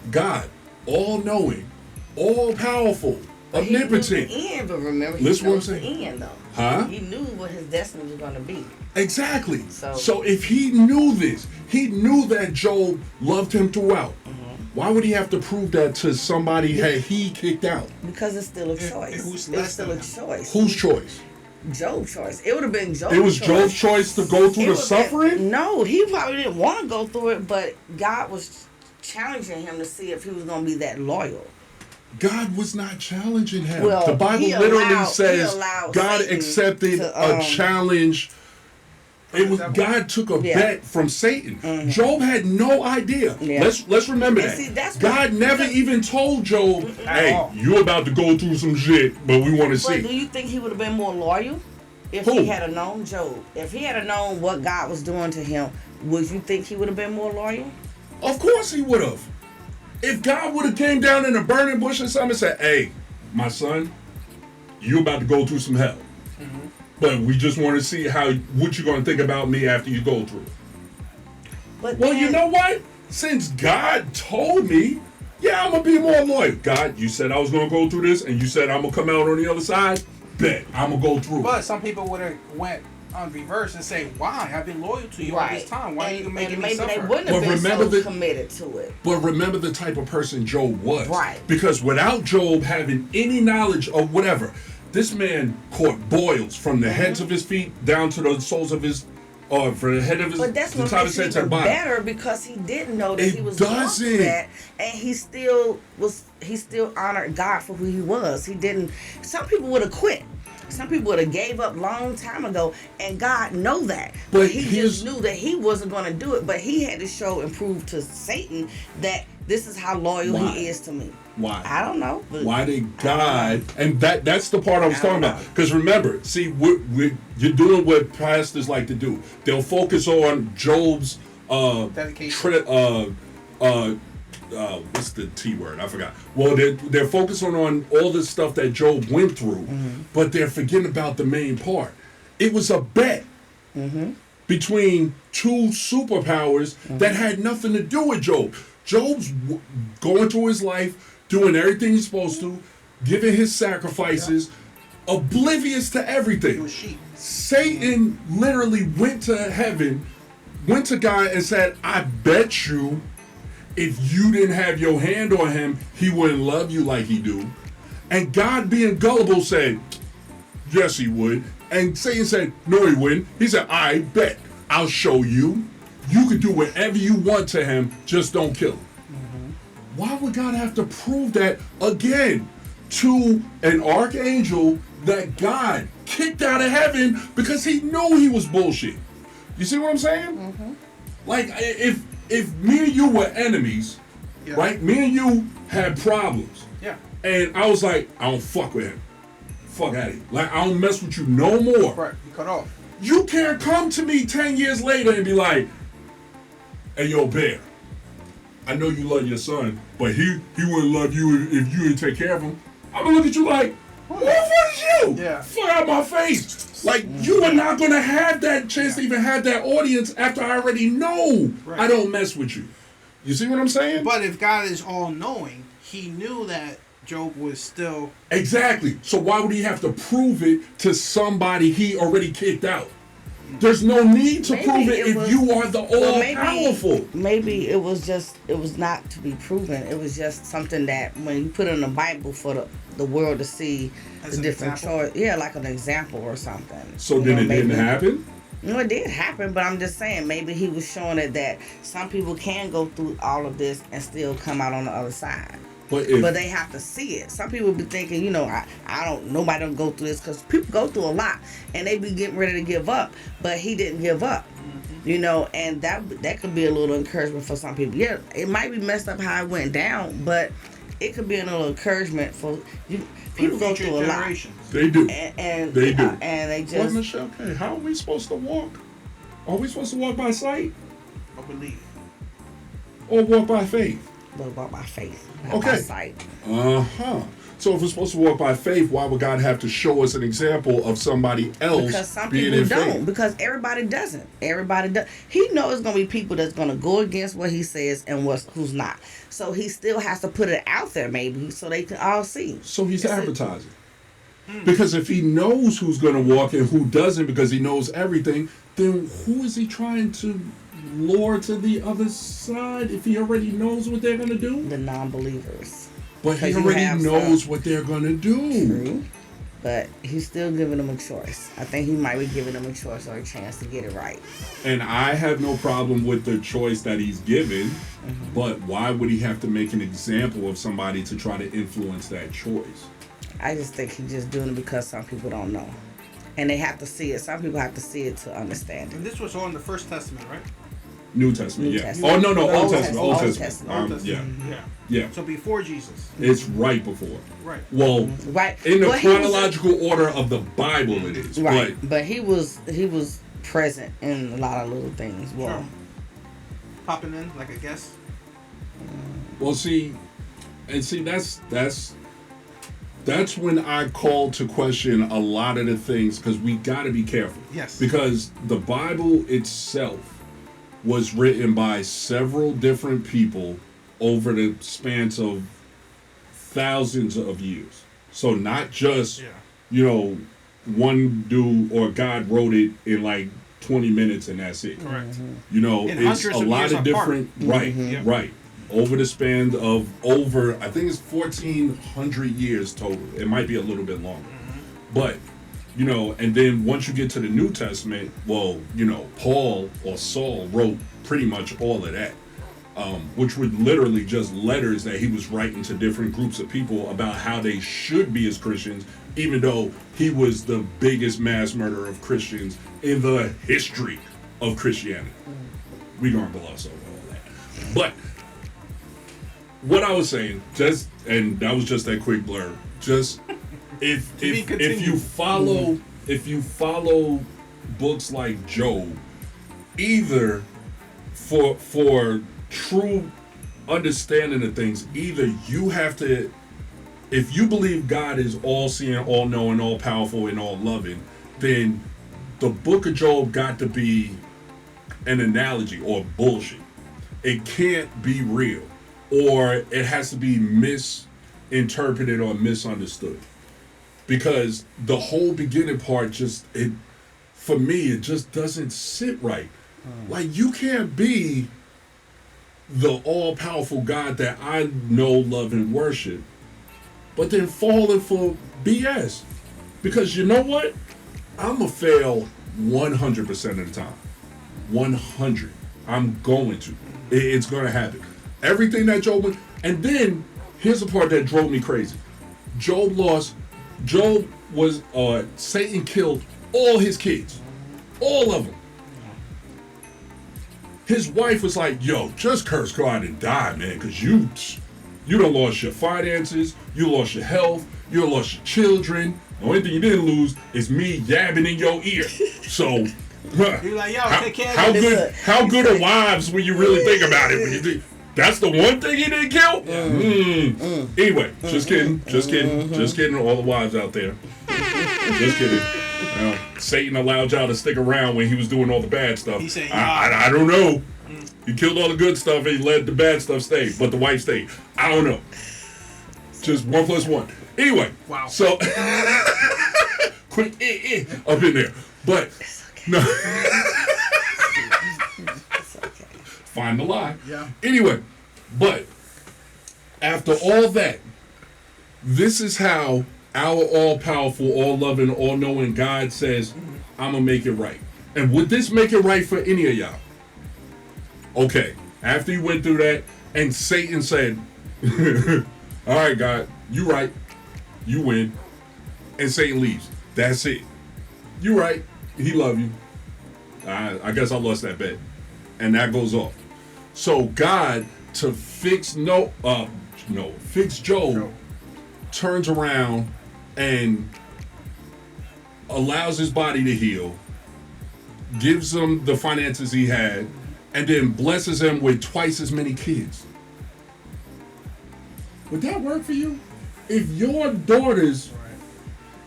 Speaker 1: God, all-knowing, all-powerful, omnipotent.
Speaker 2: He knew the end, but remember, he
Speaker 1: Listen what I'm
Speaker 2: knows the
Speaker 1: saying.
Speaker 2: end, though.
Speaker 1: Huh?
Speaker 2: He knew what his destiny was going to be.
Speaker 1: Exactly.
Speaker 2: So
Speaker 1: if he knew this, he knew that Job loved him throughout. Why would he have to prove that to somebody he kicked out?
Speaker 2: Because it's still a choice. It's still a choice.
Speaker 1: Whose choice?
Speaker 2: Job's choice. It would have been Job's choice.
Speaker 1: It was Job's choice to go through the suffering?
Speaker 2: No, he probably didn't want to go through it, but God was challenging him to see if he was going to be that loyal.
Speaker 1: God was not challenging him.
Speaker 2: Well,
Speaker 1: the Bible literally says God
Speaker 2: Satan
Speaker 1: accepted a challenge God took a bet from Satan.
Speaker 2: Mm-hmm.
Speaker 1: Job had no idea.
Speaker 2: Yeah.
Speaker 1: Let's remember
Speaker 2: And
Speaker 1: that.
Speaker 2: see, that's
Speaker 1: God never even told Job, "Hey,
Speaker 3: all.
Speaker 1: you're about to go through some shit, but we want to
Speaker 2: But
Speaker 1: see."
Speaker 2: do you think he would have been more loyal if
Speaker 1: Who?
Speaker 2: he had a known Job? If he had a known what God was doing to him, would you think he would have been more loyal?
Speaker 1: Of course he would have. If God would have came down in a burning bush or something and said, "Hey, my son, you about to go through some hell. But we just want to see what you're going to think about me after you go through."
Speaker 2: But
Speaker 1: Well,
Speaker 2: then,
Speaker 1: you know what? Since God told me, yeah, I'm going to be more loyal. God, you said I was going to go through this, and you said I'm going to come out on the other side. Bet, I'm going to go through.
Speaker 3: But some people would have went on reverse and say, "Why? I've been loyal to you all this time. Why are you making me
Speaker 2: maybe
Speaker 3: suffer?"
Speaker 2: they wouldn't have
Speaker 1: But
Speaker 2: been
Speaker 1: remember
Speaker 2: so
Speaker 1: the-
Speaker 2: committed to it.
Speaker 1: But remember the type of person Job was.
Speaker 2: Right.
Speaker 1: Because without Job having any knowledge of whatever, this man caught boils from the heads of his feet down to the soles of his, or from the head of his,
Speaker 2: But that's
Speaker 1: the
Speaker 2: what
Speaker 1: top of
Speaker 2: makes
Speaker 1: his
Speaker 2: it
Speaker 1: head to the
Speaker 2: even
Speaker 1: bottom.
Speaker 2: better, because he didn't know that
Speaker 1: It
Speaker 2: he was
Speaker 1: doesn't.
Speaker 2: going through that, and he still honored God for who he was. He didn't. Some people would have quit. Some people would have gave up long time ago, and God know that.
Speaker 1: But
Speaker 2: he just knew that he wasn't going to do it. But he had to show and prove to Satan that this is how loyal
Speaker 1: Why?
Speaker 2: he is to me.
Speaker 1: Why?
Speaker 2: I don't know. But
Speaker 1: Why did God? And that's the part I was
Speaker 2: I
Speaker 1: talking
Speaker 2: don't
Speaker 1: about.
Speaker 2: know.
Speaker 1: Because remember, see, you're doing what pastors like to do. They'll focus on Job's
Speaker 3: dedication.
Speaker 1: What's the T word? I forgot. Well, they're focusing on all the stuff that Job went through, but they're forgetting about the main part. It was a bet between two superpowers that had nothing to do with Job. Job's going through his life, doing everything he's supposed to, giving his sacrifices, oblivious to
Speaker 3: He
Speaker 1: everything.
Speaker 3: was sheep.
Speaker 1: Satan literally went to heaven, went to God and said, "I bet you if you didn't have your hand on him, he wouldn't love you like he do." And God, being gullible, said, "Yes, he would." And Satan said, "No, he wouldn't." He said, "I bet. I'll show you. You can do whatever you want to him, just don't kill him." Why would God have to prove that again to an archangel that God kicked out of heaven because he knew he was bullshit? You see what I'm saying? Like, if me and you were enemies,
Speaker 3: Yeah.
Speaker 1: right? Me and you had problems.
Speaker 3: Yeah.
Speaker 1: And I was like, "I don't fuck with him. Fuck out of here. Like, I don't mess with you no more."
Speaker 3: Right. You cut off.
Speaker 1: You can't come to me 10 years later and be like, "Hey, yo, Bear, I know you love your son, but he wouldn't love you if you didn't take care of him." I'm gonna look at you like, "Who the fuck is you?
Speaker 3: Yeah.
Speaker 1: Fuck out my face." Like, you are not gonna have that chance to even have that audience after I already know
Speaker 3: Right.
Speaker 1: I don't mess with you. You see what I'm saying?
Speaker 3: But if God is all knowing, he knew that Job was still.
Speaker 1: Exactly. So why would he have to prove it to somebody he already kicked out? There's no need to
Speaker 2: Maybe
Speaker 1: prove it
Speaker 2: it
Speaker 1: if
Speaker 2: was-
Speaker 1: you are the all powerful.
Speaker 2: Maybe it was not to be proven. It was just something that when you put it in the Bible for the world to see
Speaker 3: As
Speaker 2: the
Speaker 3: an
Speaker 2: different
Speaker 3: example?
Speaker 2: choice. Yeah, like an example or something.
Speaker 1: So
Speaker 2: You
Speaker 1: then
Speaker 2: know,
Speaker 1: it didn't
Speaker 2: maybe-
Speaker 1: happen?
Speaker 2: No, it did happen, but I'm just saying maybe he was showing it that some people can go through all of this and still come out on the other side.
Speaker 1: But if
Speaker 2: But they have to see it. Some people be thinking, nobody don't go through this, because people go through a lot and they be getting ready to give up, but he didn't give up. And that could be a little encouragement for some people. Yeah, it might be messed up how it went down, but it could be a little encouragement for you. People go
Speaker 3: future
Speaker 2: through a lot,
Speaker 3: generations.
Speaker 1: they do.
Speaker 2: and
Speaker 1: They do.
Speaker 2: and they
Speaker 1: Well,
Speaker 2: just
Speaker 1: Michelle, okay, how are we supposed to walk? Are we supposed to walk by sight
Speaker 3: I believe.
Speaker 1: or walk by faith?
Speaker 2: live by faith, not by
Speaker 1: Okay.
Speaker 2: sight.
Speaker 1: Uh-huh. So if we're supposed to walk by faith, why would God have to show us an example of somebody else
Speaker 2: Because some
Speaker 1: being
Speaker 2: people
Speaker 1: in
Speaker 2: don't.
Speaker 1: faith?
Speaker 2: Because everybody doesn't. Everybody does. He knows it's gonna be people that's gonna go against what he says and who's not. So he still has to put it out there, maybe, so they can all see.
Speaker 1: So he's
Speaker 2: It's a-
Speaker 1: advertising. Because if he knows who's going to walk and who doesn't, because he knows everything, then who is he trying to lure to the other side if he already knows what they're going to do?
Speaker 2: The non-believers.
Speaker 1: But he
Speaker 2: 'Cause you
Speaker 1: already
Speaker 2: have
Speaker 1: knows
Speaker 2: some.
Speaker 1: what they're going to do.
Speaker 2: True. But he's still giving them a choice. I think he might be giving them a choice or a chance to get it right.
Speaker 1: And I have no problem with the choice that he's given, but why would he have to make an example of somebody to try to influence that choice?
Speaker 2: I just think he's just doing it because some people don't know. and they have to see it. Some people have to see it to understand it.
Speaker 3: And this was all in the First Testament, right?
Speaker 1: New Testament,
Speaker 2: New
Speaker 1: yeah.
Speaker 2: Testament.
Speaker 1: Oh, no, Old Testament.
Speaker 2: Old
Speaker 1: Old
Speaker 2: Testament.
Speaker 1: Testament.
Speaker 3: Old Testament.
Speaker 1: Yeah.
Speaker 3: Yeah.
Speaker 1: Yeah.
Speaker 3: So before Jesus.
Speaker 1: It's right before.
Speaker 3: Right.
Speaker 1: Well,
Speaker 2: Right.
Speaker 1: in the
Speaker 2: Well, he was-
Speaker 1: chronological order of the Bible, it is.
Speaker 2: Right. But he was present in a lot of little things. Well,
Speaker 3: Sure. Popping in like a guest.
Speaker 1: Well, see, that's when I call to question a lot of the things, because we got to be careful.
Speaker 3: Yes.
Speaker 1: Because the Bible itself was written by several different people over the spans of thousands of years. So not just, one dude or God wrote it in like 20 minutes and that's it.
Speaker 3: Correct.
Speaker 1: It's a lot of different, right. Over the span of I think it's 1,400 years total. It might be a little bit longer. But, and then once you get to the New Testament, well, Paul or Saul wrote pretty much all of that. Which were literally just letters that he was writing to different groups of people about how they should be as Christians, even though he was the biggest mass murderer of Christians in the history of Christianity. We gonna gloss over all that. But what I was saying, and that was just that quick blurb. Just if you follow books like Job, either for true understanding of things, either you have to, if you believe God is all seeing, all knowing, all powerful, and all loving, then the book of Job got to be an analogy or bullshit. It can't be real, or it has to be misinterpreted or misunderstood, because the whole beginning part for me, it just doesn't sit right. Like, you can't be the all-powerful God that I know, love, and worship, but then falling for BS. Because you know what? I'm going to fail 100% of the time. 100. I'm going to. It's going to happen. Everything that Job went. And then, here's the part that drove me crazy. Job was, Satan killed all his kids. All of them. His wife was like, yo, just curse God and die, man, because you done lost your finances, you lost your health, you lost your children. The only thing you didn't lose is me yabbing in your ear. So,
Speaker 3: you're like, yo, take care of
Speaker 1: how good are wives when you really think about it? When you think, that's the one thing he didn't kill? Anyway, just kidding, all the wives out there. Just kidding. Satan allowed y'all to stick around when he was doing all the bad stuff.
Speaker 3: He said,
Speaker 1: I don't know. He killed all the good stuff and he let the bad stuff stay, but the wife stayed. I don't know. Just 1 + 1. Anyway,
Speaker 3: wow.
Speaker 1: So quick up in there, but no. Find the lie.
Speaker 3: Yeah.
Speaker 1: Anyway, but after all that, this is how our all-powerful, all-loving, all-knowing God says, I'm going to make it right. And would this make it right for any of y'all? Okay, after you went through that, and Satan said, all right, God, you right. You win. And Satan leaves. That's it. You right. He love you. I guess I lost that bet. And that goes off. So God, to fix Job, turns around and allows his body to heal, gives him the finances he had, and then blesses him with twice as many kids. Would that work for you? If your daughters,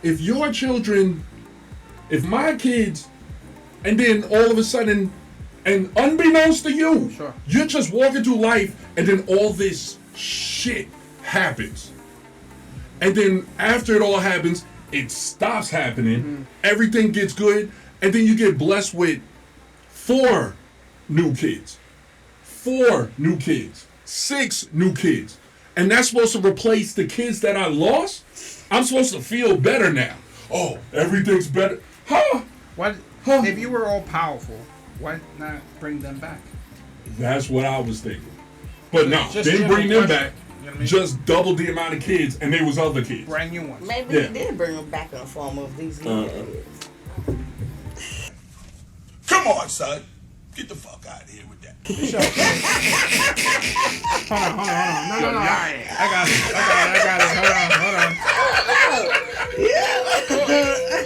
Speaker 1: if your children, if my kids, and then all of a sudden, and unbeknownst to you, you're just walking through life, and then all this shit happens. And then after it all happens, it stops happening, everything gets good, and then you get blessed with 4 new kids, 4 new kids, 6 new kids. And that's supposed to replace the kids that I lost? I'm supposed to feel better now. Oh, everything's better. Huh?
Speaker 3: What? Huh? If you were all powerful, why not bring them back?
Speaker 1: That's what I was thinking. But no, didn't bring them back. You know what I mean? Just double the amount of kids, and there was other kids.
Speaker 3: Brand new ones.
Speaker 2: Maybe he did bring them back in the form of these little kids.
Speaker 6: Come on, son. Get the fuck out of here with that.
Speaker 3: Hold on. No. I got it. Hold on.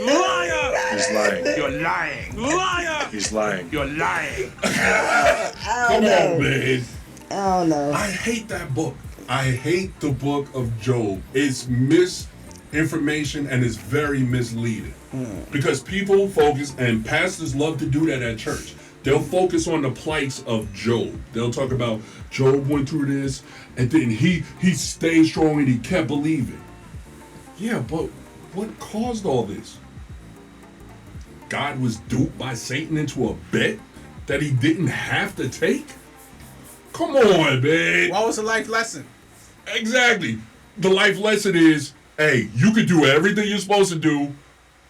Speaker 3: Liar!
Speaker 7: He's lying.
Speaker 6: You're lying.
Speaker 3: Liar!
Speaker 7: He's lying.
Speaker 6: You're lying.
Speaker 1: Come on, man.
Speaker 2: I don't know.
Speaker 1: I hate that book. I hate the book of Job. It's misinformation and it's very misleading. Because people focus, and pastors love to do that at church. They'll focus on the plights of Job. They'll talk about Job went through this, and then he stayed strong and he kept believing. Yeah, but what caused all this? God was duped by Satan into a bet that he didn't have to take? Come on, man.
Speaker 3: What was the life lesson?
Speaker 1: Exactly. The life lesson is, hey, you could do everything you're supposed to do,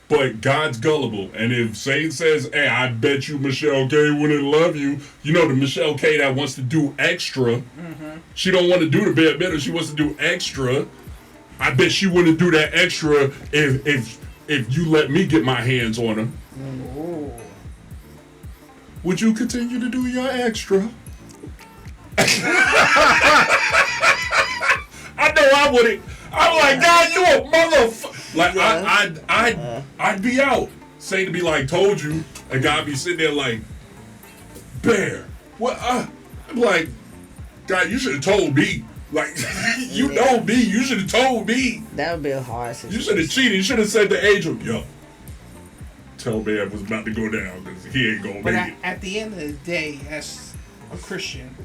Speaker 1: but God's gullible. And if Satan says, hey, I bet you Michelle K wouldn't love you, you know the Michelle K that wants to do extra. She don't want to do the bare minimum. She wants to do extra. I bet she wouldn't do that extra if you let me get my hands on him. Would you continue to do your extra? I know I wouldn't. I'm like, God, you a motherfucker. Like, I'd be out. Satan be like, told you. And God be sitting there like, Bear, what? I'm like, God, you should have told me. Like, you know me. You should have told me.
Speaker 2: That would be a hard situation.
Speaker 1: You should have cheated. You should have said to Angel, yo, tell Bear was about to go down because he ain't going to make it.
Speaker 3: At the end of the day, as a Christian,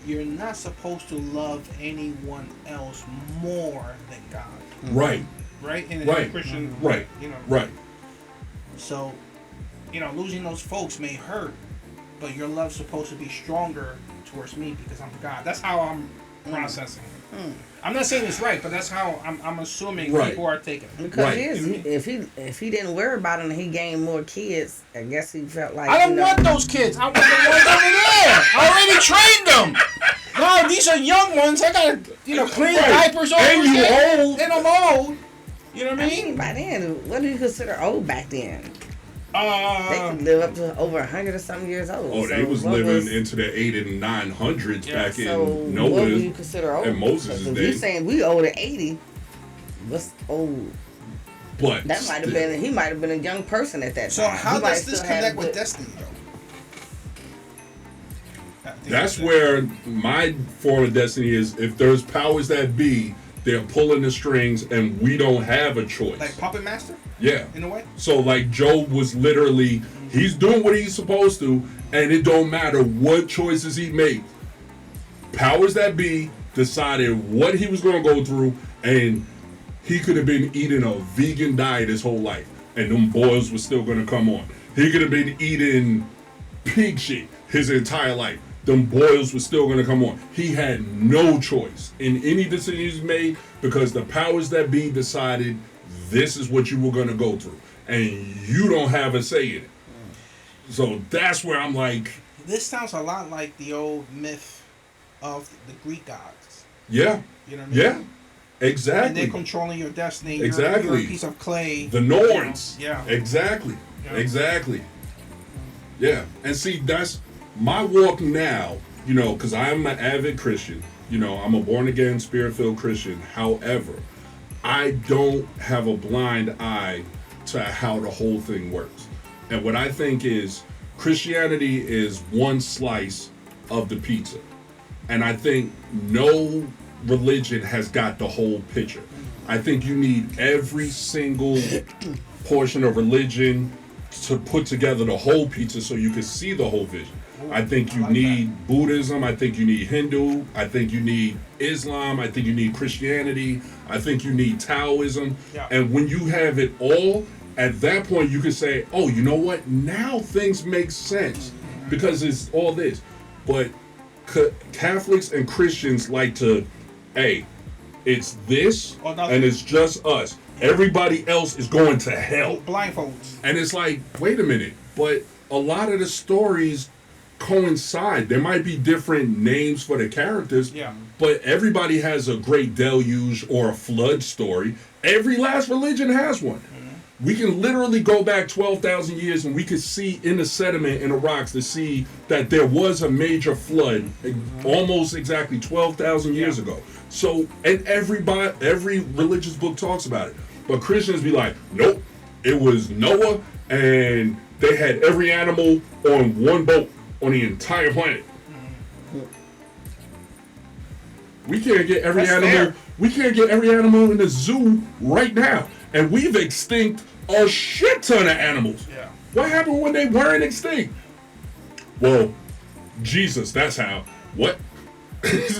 Speaker 3: you're not supposed to love anyone else more than God.
Speaker 1: Right.
Speaker 3: Right? And
Speaker 1: Right.
Speaker 3: Christian,
Speaker 1: Right.
Speaker 3: you know.
Speaker 1: Right.
Speaker 3: So, losing those folks may hurt, but your love's supposed to be stronger towards me because I'm God. That's how I'm processing it. I'm not saying it's right, but that's how I'm assuming people are taking it.
Speaker 2: Because if he didn't worry about it and he gained more kids, I guess he felt like
Speaker 3: I don't want those kids. I want the ones over there. I already trained them. No, these are young ones. I gotta clean diapers over
Speaker 1: and you
Speaker 3: again.
Speaker 1: old.
Speaker 3: And I'm old. You know what I
Speaker 2: I
Speaker 3: mean?
Speaker 2: mean, by then, what do you consider old back then? They
Speaker 3: Uh,
Speaker 2: could live up to over 100 or something years old.
Speaker 1: Oh, they was living into the 800s and 900s back
Speaker 2: So
Speaker 1: in
Speaker 2: what would you
Speaker 1: Noah
Speaker 2: consider old?
Speaker 1: and Moses'
Speaker 2: If
Speaker 1: day.
Speaker 2: you're saying we old at 80, what's old?
Speaker 1: But
Speaker 2: That might have been, he might have been a young person at that
Speaker 3: so
Speaker 2: time.
Speaker 3: how
Speaker 2: He might
Speaker 3: does this
Speaker 2: still have
Speaker 3: connect with
Speaker 2: good-
Speaker 3: destiny, though?
Speaker 1: That's where my form of destiny is. If there's powers that be, they're pulling the strings and we don't have a choice.
Speaker 3: Like Puppet Master,
Speaker 1: Yeah.
Speaker 3: in a way?
Speaker 1: So like Job was literally, he's doing what he's supposed to, and it don't matter what choices he made. Powers that be decided what he was going to go through, and he could have been eating a vegan diet his whole life, and them boils were still going to come on. He could have been eating pig shit his entire life. Them boils were still going to come on. He had no choice in any decision he's made because the powers that be decided this is what you were going to go through, and you don't have a say in it. So that's where I'm like,
Speaker 3: This sounds a lot like the old myth of the Greek gods.
Speaker 1: yeah,
Speaker 3: You know what I mean?
Speaker 1: yeah,
Speaker 3: And
Speaker 1: exactly.
Speaker 3: they're controlling your destiny.
Speaker 1: Exactly.
Speaker 3: You're a piece of clay.
Speaker 1: The Norns.
Speaker 3: Yeah.
Speaker 1: Exactly.
Speaker 3: Yeah.
Speaker 1: Exactly. Yeah. And see, that's my walk now, because I'm an avid Christian. I'm a born again, spirit filled Christian. However, I don't have a blind eye to how the whole thing works. And what I think is Christianity is one slice of the pizza. And I think no religion has got the whole picture. I think you need every single portion of religion to put together the whole pizza so you can see the whole vision. I think you need Buddhism. I think you need Hindu. I think you need Islam. I think you need Christianity. I think you need Taoism.
Speaker 3: Yeah.
Speaker 1: And when you have it all, at that point you can say, oh, you know what? Now things make sense because it's all this. But Catholics and Christians like to, hey, it's this and it's just us. Everybody else is going to hell.
Speaker 3: Blindfolds.
Speaker 1: And it's like, wait a minute, but a lot of the stories coincide. There might be different names for the characters, but everybody has a great deluge or a flood story. Every last religion has one. We can literally go back 12,000 years and we could see in the sediment in the rocks to see that there was a major flood almost exactly 12,000 years ago. So, and every religious book talks about it. But Christians be like, nope, it was Noah and they had every animal on one boat on the entire planet. We can't get every animal. We can't get every animal in the zoo right now, and we've extinct a shit ton of animals.
Speaker 3: Yeah.
Speaker 1: What happened when they weren't extinct? Well, Jesus. That's how. What?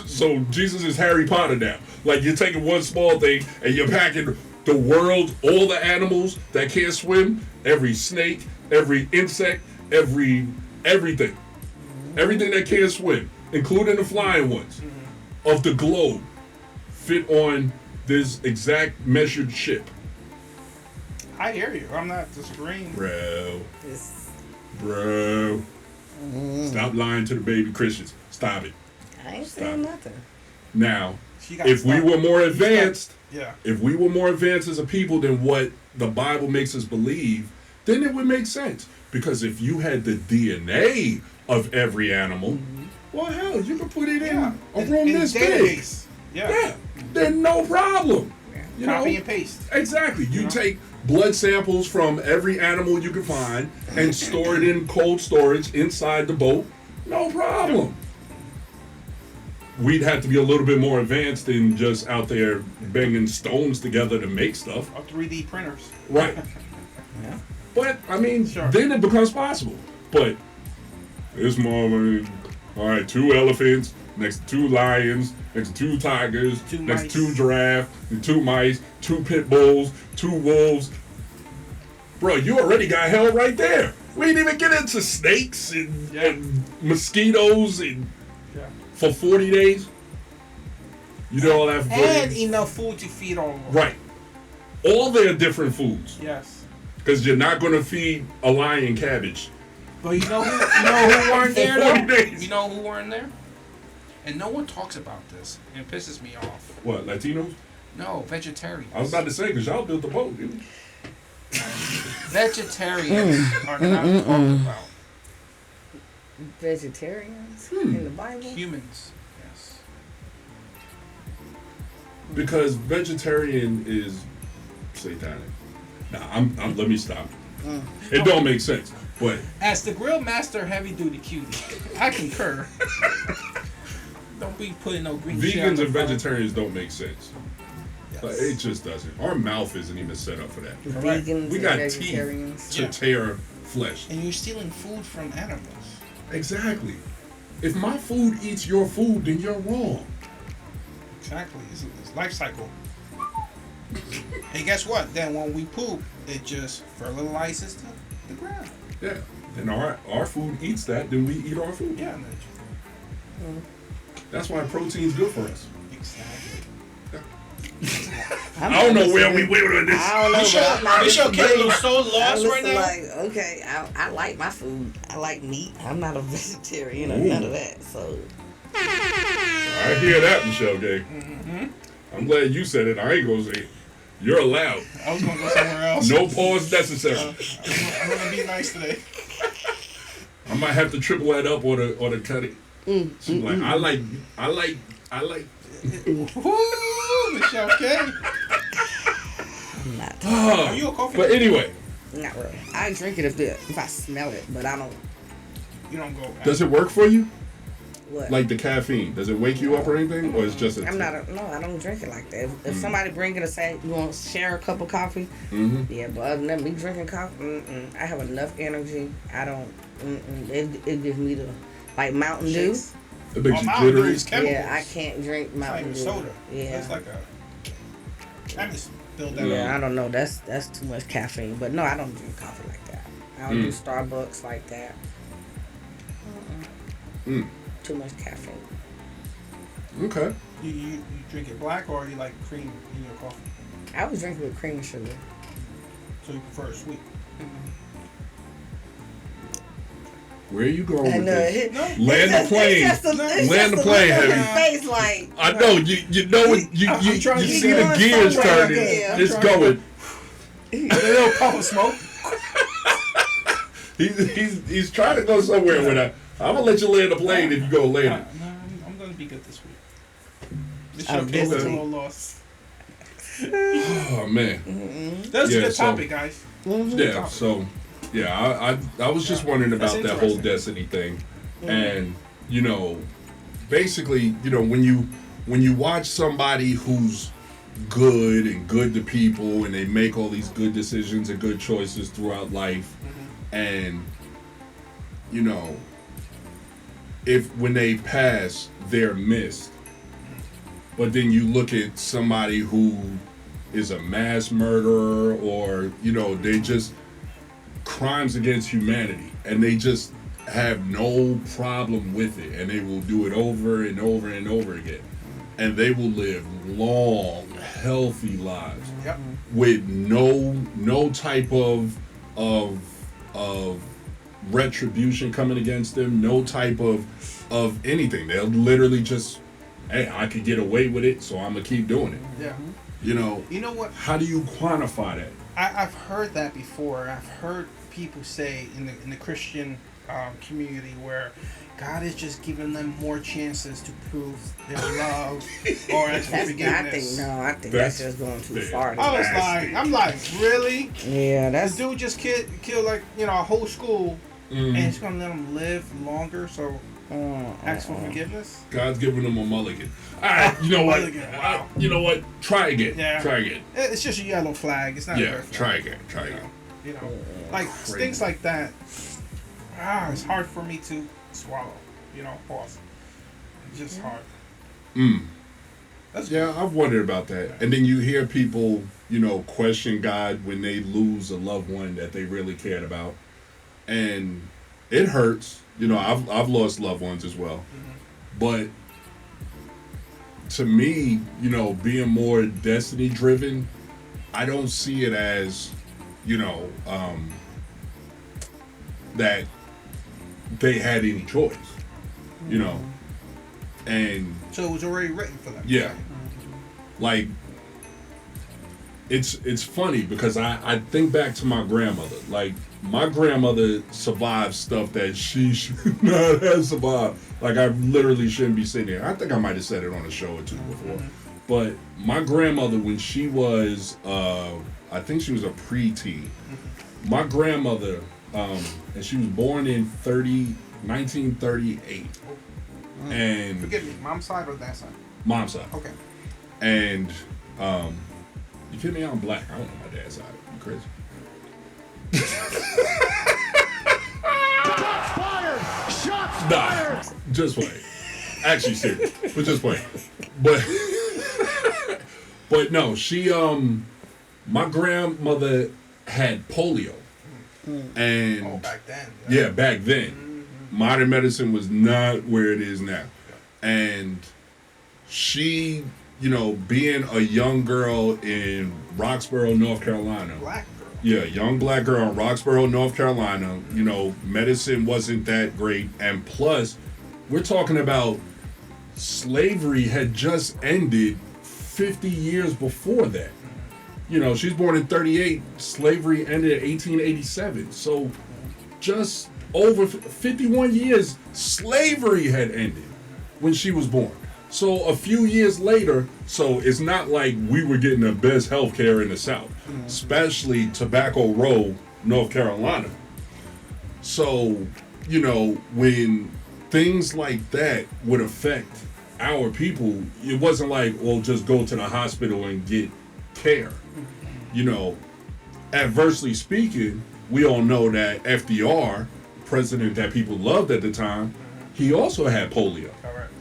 Speaker 1: So Jesus is Harry Potter now. Like you're taking one small thing and you're packing the world, all the animals that can't swim, every snake, every insect, everything that can't swim, including the flying ones of the globe, fit on this exact measured ship.
Speaker 3: I hear you. I'm not disagreeing.
Speaker 1: Bro. Stop lying to the baby Christians. Stop it.
Speaker 2: I ain't saying nothing.
Speaker 1: Now, if we were more advanced,
Speaker 3: yeah.
Speaker 1: If we were more advanced as a people than what the Bible makes us believe, then it would make sense. Because if you had the DNA of every animal, well, hell, you could put it in a room this big. Yeah, then no problem. You
Speaker 3: Copy
Speaker 1: know?
Speaker 3: and paste.
Speaker 1: Exactly. You take blood samples from every animal you can find and store it in cold storage inside the boat. No problem. We'd have to be a little bit more advanced than just out there banging stones together to make stuff.
Speaker 3: Or 3D printers.
Speaker 1: Right.
Speaker 2: Yeah.
Speaker 1: But, I mean, then it becomes possible. But this moment, all right, 2 elephants next to 2 lions, next to 2 tigers, next to 2 giraffes, and 2 mice, 2 pit bulls, 2 wolves. Bro, you already got hell right there. We didn't even get into snakes and mosquitoes for 40 days. You know all that for 40
Speaker 3: And
Speaker 1: days?
Speaker 3: enough food to feed all of them.
Speaker 1: Right. All their different foods.
Speaker 3: Yes.
Speaker 1: Because you're not going to feed a lion cabbage.
Speaker 3: But you know who weren't there
Speaker 1: For 40
Speaker 3: though?
Speaker 1: days.
Speaker 3: You know who weren't there? And no one talks about this. And it pisses me off.
Speaker 1: What, Latinos?
Speaker 3: No, vegetarians.
Speaker 1: I was about to say, because y'all built the boat, didn't you?
Speaker 3: Vegetarians are not talked about.
Speaker 2: Vegetarians in the Bible?
Speaker 3: Humans, yes.
Speaker 1: Because vegetarian is satanic. Nah, I'm let me stop. It don't make sense. But
Speaker 3: As the grill master, heavy duty cutie, I concur. Don't be putting no green shit on
Speaker 1: vegans
Speaker 3: the
Speaker 1: and
Speaker 3: front.
Speaker 1: vegetarians don't make sense.
Speaker 3: Yes.
Speaker 1: Like, it just doesn't. Our mouth isn't even set up for that.
Speaker 3: Correct.
Speaker 2: Vegans
Speaker 1: We
Speaker 2: and
Speaker 1: got
Speaker 2: vegetarians.
Speaker 1: teeth to tear flesh.
Speaker 3: And you're stealing food from animals.
Speaker 1: Exactly. If my food eats your food, then you're wrong.
Speaker 3: Exactly. It's life cycle. And guess what? Then when we poop, it just fertilizes the ground.
Speaker 1: Yeah. And our food eats that, then we eat our food.
Speaker 3: Yeah.
Speaker 1: That's why protein's good for us.
Speaker 3: Exactly.
Speaker 1: I don't know where we went with this.
Speaker 2: I don't know, but I'm not
Speaker 3: Caleb so
Speaker 2: I'm
Speaker 3: lost right
Speaker 2: listening
Speaker 3: now.
Speaker 2: like, okay, I like my food. I like meat. I'm not a vegetarian or
Speaker 1: Ooh.
Speaker 2: none of that. So
Speaker 1: I hear that, Michelle Gay. I'm glad you said it. I ain't gonna say it. You're allowed.
Speaker 3: I was gonna go somewhere else.
Speaker 1: No pause necessary.
Speaker 3: I'm gonna be nice today.
Speaker 1: I might have to triple that up or the cut it. She's like, I like.
Speaker 3: Woo, Michelle K.
Speaker 2: I'm not.
Speaker 3: Are you a coffee?
Speaker 1: But anyway,
Speaker 2: Not really. I drink it if I smell it, but I don't.
Speaker 3: You don't go.
Speaker 1: does it work for you?
Speaker 2: What?
Speaker 1: Like the caffeine? Does it wake you up or anything, or it's just a?
Speaker 2: I'm not. No, I don't drink it like that. If somebody bring it and say you want to share a cup of coffee, yeah. But other than me drinking coffee, I have enough energy. I don't. It gives me the like Mountain Dew.
Speaker 1: It makes you
Speaker 3: Mountain Dew
Speaker 1: jittery.
Speaker 3: is chemicals.
Speaker 2: Yeah, I can't drink
Speaker 3: It's
Speaker 2: Mountain
Speaker 3: like
Speaker 2: Dew.
Speaker 3: soda.
Speaker 2: Yeah.
Speaker 3: It's like a chemist build that
Speaker 2: Yeah,
Speaker 3: up.
Speaker 2: I don't know. That's too much caffeine. But no, I don't drink coffee like that. I don't do Starbucks like that. Too much caffeine.
Speaker 1: Okay.
Speaker 3: You drink it black or you like cream in your coffee?
Speaker 2: I was drinking with cream and sugar.
Speaker 3: So you prefer it sweet?
Speaker 1: Where are you going with
Speaker 2: And
Speaker 1: this?
Speaker 3: No.
Speaker 1: Land the plane. Land the plane, heavy.
Speaker 2: Face like
Speaker 1: I know you know it. You
Speaker 3: I'm trying to
Speaker 1: see
Speaker 3: get
Speaker 1: the
Speaker 3: on
Speaker 1: gears
Speaker 2: somewhere.
Speaker 1: turning.
Speaker 2: Yeah,
Speaker 1: It's going.
Speaker 3: There's little puff of smoke.
Speaker 1: He's trying to go somewhere with that. I'm gonna let you land the plane if you go later.
Speaker 3: No, I'm gonna be good this week. This
Speaker 2: Oh,
Speaker 3: showcase
Speaker 2: this
Speaker 3: is a
Speaker 2: week.
Speaker 3: little lost.
Speaker 1: Oh man.
Speaker 3: That's
Speaker 1: Yeah,
Speaker 3: a good
Speaker 1: so-
Speaker 3: topic, guys.
Speaker 1: Yeah. So yeah, I was just wondering
Speaker 3: That's
Speaker 1: about that whole
Speaker 3: interesting.
Speaker 1: destiny thing, and basically, when you watch somebody who's good and good to people and they make all these good decisions and good choices throughout life, and if when they pass they're missed, but then you look at somebody who is a mass murderer, or they just crimes against humanity, and they just have no problem with it, and they will do it over and over and over again, and they will live long, healthy lives
Speaker 3: Yep.
Speaker 1: with no type of retribution coming against them, no type of anything. They'll literally just, hey, I could get away with it, so I'm gonna keep doing it.
Speaker 3: Yeah.
Speaker 1: You know
Speaker 3: what?
Speaker 1: How do you quantify that?
Speaker 3: I've heard that before. I've heard people say in the Christian community where God is just giving them more chances to prove their love or ask for forgiveness.
Speaker 2: I think that's just going too far.
Speaker 3: I'm like, really?
Speaker 2: Yeah,
Speaker 3: This dude just killed like a whole school, and he's gonna let them live longer. So ask for forgiveness.
Speaker 1: God's giving them a mulligan. All right, you know what?
Speaker 3: Wow.
Speaker 1: You know what? Try again.
Speaker 3: Yeah.
Speaker 1: Try again.
Speaker 3: It's just a yellow flag. It's not a
Speaker 1: Yeah.
Speaker 3: red flag.
Speaker 1: Try again. Try again.
Speaker 3: Like
Speaker 1: Crazy.
Speaker 3: things like that. It's hard for me to swallow. Pause. It's just hard. That's
Speaker 1: Yeah, I've wondered about that. And then you hear people, question God when they lose a loved one that they really cared about, and it hurts. I've lost loved ones as well, but to me, being more destiny driven, I don't see it as, that they had any choice, and
Speaker 3: so it was already written for them.
Speaker 1: yeah, like it's funny because I think back to my grandmother. Like, my grandmother survived stuff that she should not have survived. Like, I literally shouldn't be sitting here. I think I might have said it on a show or two before. But my grandmother, when she was, I think she was a preteen, my grandmother, and she was born in 1938. And
Speaker 3: Forgive me, mom's side or dad's side?
Speaker 1: mom's side.
Speaker 3: Okay.
Speaker 1: And, you kidding me? I'm black. I don't know my dad's side. You crazy? Nah, just play. Actually, serious, but just play. But no, she my grandmother had polio, and
Speaker 3: Back then.
Speaker 1: yeah, back then, modern medicine was not where it is now, and she, being a young girl in Roxborough, North Carolina.
Speaker 3: Black girl.
Speaker 1: Yeah, young black girl in Roxborough, North Carolina. Medicine wasn't that great. And plus, we're talking about slavery had just ended 50 years before that. She's born in 38. Slavery ended in 1887. So just over 51 years, slavery had ended when she was born. So a few years later, so it's not like we were getting the best health care in the South, especially Tobacco Row, North Carolina. So, when things like that would affect our people, it wasn't like, well, just go to the hospital and get care. Adversely speaking, we all know that FDR, president that people loved at the time, he also had polio.
Speaker 3: Correct.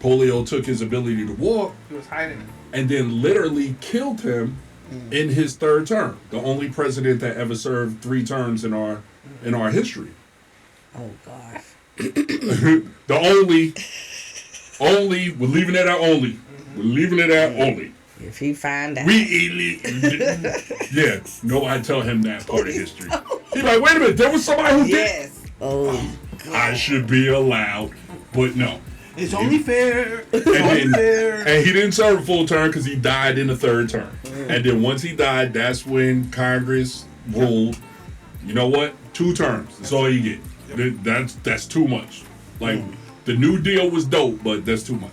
Speaker 1: Polio took his ability to walk
Speaker 3: He was hiding it.
Speaker 1: and then literally killed him in his third term. The only president that ever served 3 terms in our history.
Speaker 2: Oh gosh.
Speaker 1: The only, we're leaving it at only. We're leaving it at only.
Speaker 2: If he find out.
Speaker 1: Yeah, nobody tell him that part of history. He's like, wait a minute, there was somebody who did.
Speaker 2: Yes. Oh.
Speaker 1: I should be allowed, but no.
Speaker 3: It's only fair.
Speaker 1: And he didn't serve a full term because he died in the third term. And then once he died, that's when Congress ruled, you know what? 2 terms. That's all you get. That's too much. Like, the New Deal was dope, but that's too much.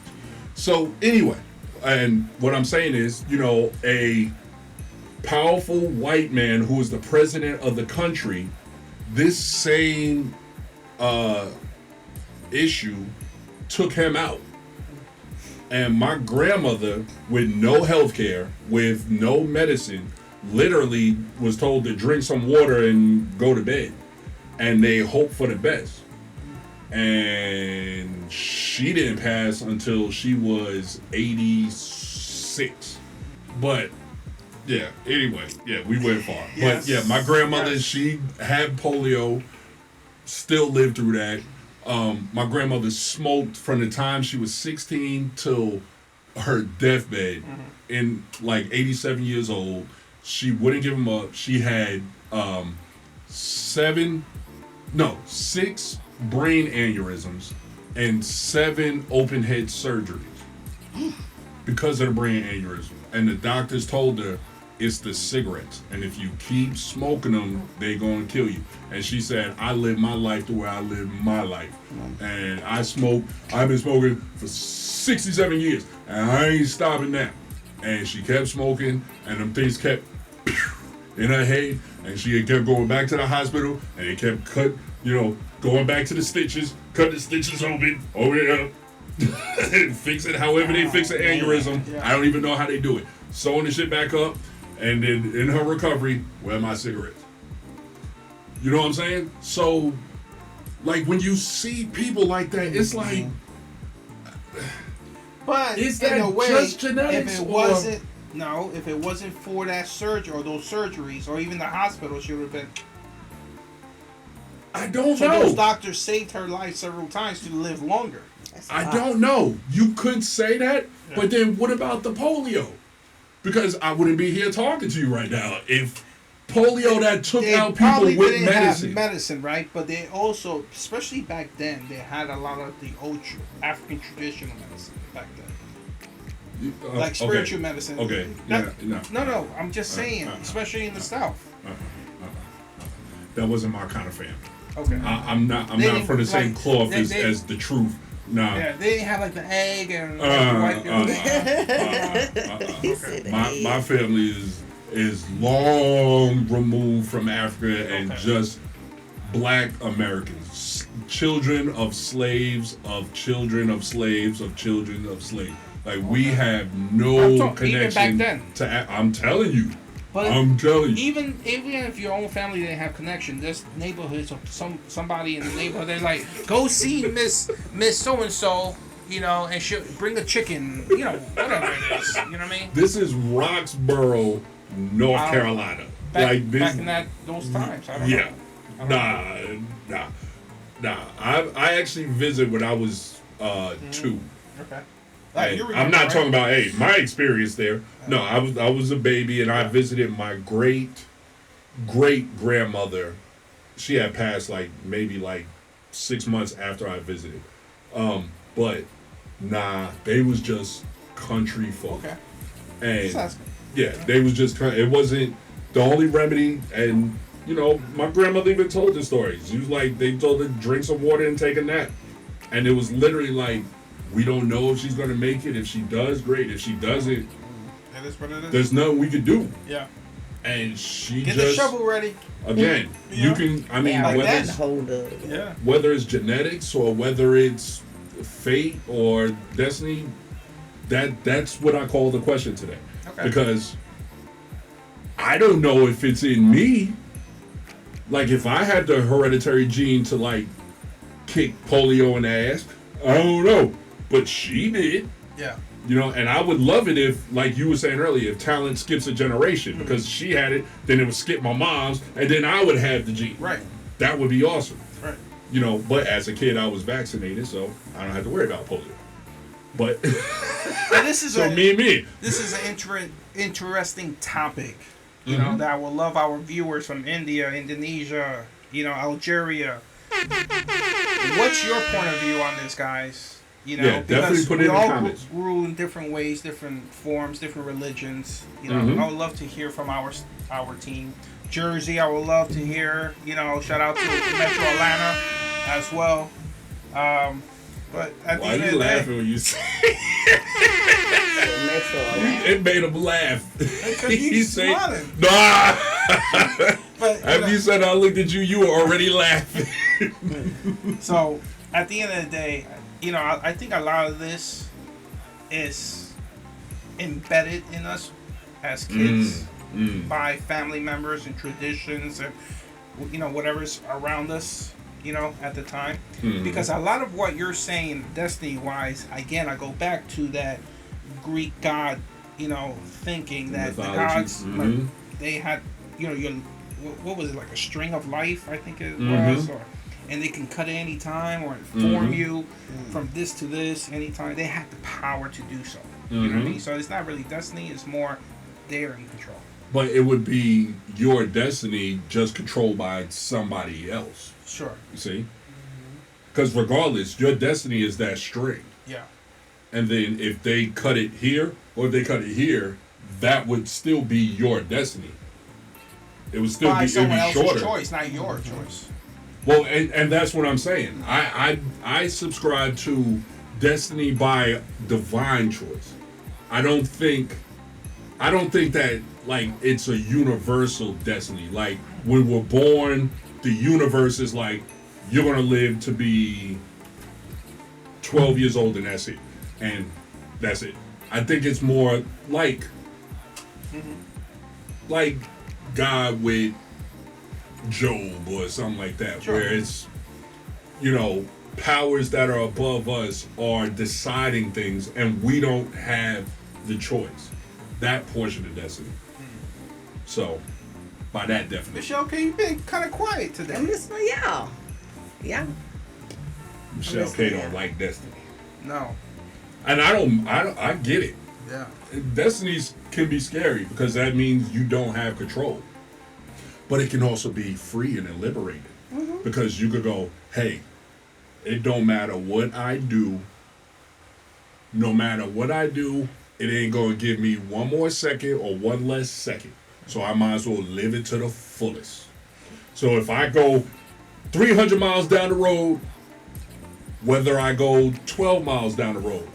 Speaker 1: So, anyway, and what I'm saying is, you know, a powerful white man who is the president of the country, this same issue took him out. And my grandmother, with no health care, with no medicine, literally was told to drink some water and go to bed. And they hoped for the best. And she didn't pass until she was 86. But, yeah, anyway, yeah, we went far. Yes. But, yeah, my grandmother, she had polio, still lived through that. My grandmother smoked from the time she was 16 till her deathbed. In like 87 years old. She wouldn't give him up. She had 6 brain aneurysms and 7 open head surgeries because of the brain aneurysm. And the doctors told her it's the cigarettes, and if you keep smoking them, they gonna kill you. And she said, I live my life the way I live my life, and I've been smoking for 67 years, and I ain't stopping now. And she kept smoking, and them things kept in her head, and she kept going back to the hospital, and they kept going back to the stitches, cut the stitches open it up, and fix it however they fix an aneurysm. Yeah. I don't even know how they do it. Sewing the shit back up, and then in her recovery, wear my cigarettes. You know what I'm saying? So, like, when you see people like that, it's like,
Speaker 3: but
Speaker 1: is
Speaker 3: in
Speaker 1: that
Speaker 3: a way,
Speaker 1: just genetics?
Speaker 3: If it wasn't for that surgery or those surgeries or even the hospital, she would have been.
Speaker 1: I don't know.
Speaker 3: So those doctors saved her life several times to live longer.
Speaker 1: I don't know. You could say that, but then what about the polio? Because I wouldn't be here talking to you right now if polio that took out people with
Speaker 3: medicine, right? But they also, especially back then, they had a lot of the old African traditional medicine back then. Like spiritual medicine.
Speaker 1: Okay.
Speaker 3: No. I'm just saying, especially in the South.
Speaker 1: That wasn't my kind of family.
Speaker 3: Okay.
Speaker 1: I'm not from the same cloth as the truth. Nah.
Speaker 3: Yeah, they didn't have like the egg and
Speaker 1: my family is long removed from Africa and just black Americans, children of slaves of children of slaves of children of slaves. Like we have no connection
Speaker 3: even back then.
Speaker 1: I'm telling you.
Speaker 3: But even if your own family didn't have connection, there's neighborhoods of somebody in the neighborhood. They're like, go see Miss So and So, and she'll bring a chicken, whatever it is. You know what I mean?
Speaker 1: This is Roxborough, North Carolina.
Speaker 3: Back in those times. I don't know.
Speaker 1: Nah. I actually visited when I was 2.
Speaker 3: Okay.
Speaker 1: I'm not talking about my experience there. No, I was a baby and I visited my great grandmother. She had passed maybe 6 months after I visited. But they was just country folk.
Speaker 3: Okay.
Speaker 1: And they was just it wasn't the only remedy. And my grandmother even told the story. She was like, they told her to drink some water and take a nap, and it was literally like, we don't know if she's gonna make it. If she does, great. If she doesn't,
Speaker 3: that is what it is.
Speaker 1: There's nothing we could do.
Speaker 3: Yeah.
Speaker 1: And she
Speaker 3: get the shovel ready.
Speaker 1: Again, you can. I mean, whether it's genetics or whether it's fate or destiny, that's what I call the question today. Okay. Because I don't know if it's in me. Like if I had the hereditary gene to kick polio in the ass, I don't know. But she did.
Speaker 3: Yeah.
Speaker 1: And I would love it if, like you were saying earlier, if talent skips a generation, because she had it, then it would skip my mom's, and then I would have the gene.
Speaker 3: Right.
Speaker 1: That would be awesome.
Speaker 3: Right.
Speaker 1: But as a kid, I was vaccinated, so I don't have to worry about polio. But
Speaker 3: this is
Speaker 1: me.
Speaker 3: This is an interesting topic. You know that I will love our viewers from India, Indonesia, Algeria. What's your point of view on this, guys?
Speaker 1: Definitely put it in the comments.
Speaker 3: We all grew in different ways, different forms, different religions. I would love to hear from our team. Jersey, I would love to hear. Shout out to Metro Atlanta as well. But at the
Speaker 1: Why
Speaker 3: end
Speaker 1: are
Speaker 3: of
Speaker 1: you
Speaker 3: the
Speaker 1: laughing
Speaker 3: day,
Speaker 1: when you say
Speaker 2: Metro Atlanta.
Speaker 1: it made him laugh?
Speaker 3: because he's smiling.
Speaker 1: Nah.
Speaker 3: But
Speaker 1: After you said I looked at you, you were already laughing.
Speaker 3: so at the end of the day, I think a lot of this is embedded in us as kids by family members and traditions and whatever's around us at the time. Because a lot of what you're saying destiny wise, again, I go back to that Greek god thinking that the gods they had what was it, like a string of life, I think it was, and they can cut at any time or inform you from this to this anytime. They have the power to do so. You know what I mean? So it's not really destiny, it's more they're in control.
Speaker 1: But it would be your destiny just controlled by somebody else.
Speaker 3: Sure.
Speaker 1: You see? Because regardless, your destiny is that string.
Speaker 3: Yeah.
Speaker 1: And then if they cut it here or if they cut it here, that would still be your destiny. It would still
Speaker 3: by
Speaker 1: be,
Speaker 3: someone
Speaker 1: it'd be
Speaker 3: else's
Speaker 1: shorter.
Speaker 3: choice, not your choice.
Speaker 1: Well, and that's what I'm saying. I subscribe to destiny by divine choice. I don't think that like it's a universal destiny. Like when we're born, the universe is like you're gonna live to be 12 years old and that's it. And that's it. I think it's more like God with Job or something like that,
Speaker 3: Sure.
Speaker 1: where it's powers that are above us are deciding things and we don't have the choice. That portion of destiny. So by that definition.
Speaker 3: Michelle, okay, you've been kind of quiet today.
Speaker 2: I'm listening to y'all. Yeah.
Speaker 1: Michelle K don't like destiny.
Speaker 3: No.
Speaker 1: And I get it.
Speaker 3: Yeah.
Speaker 1: Destinies can be scary because that means you don't have control. But it can also be free and liberating. Because you could go, hey, it don't matter what I do. No matter what I do, it ain't going to give me one more second or one less second. So I might as well live it to the fullest. So if I go 300 miles down the road, whether I go 12 miles down the road,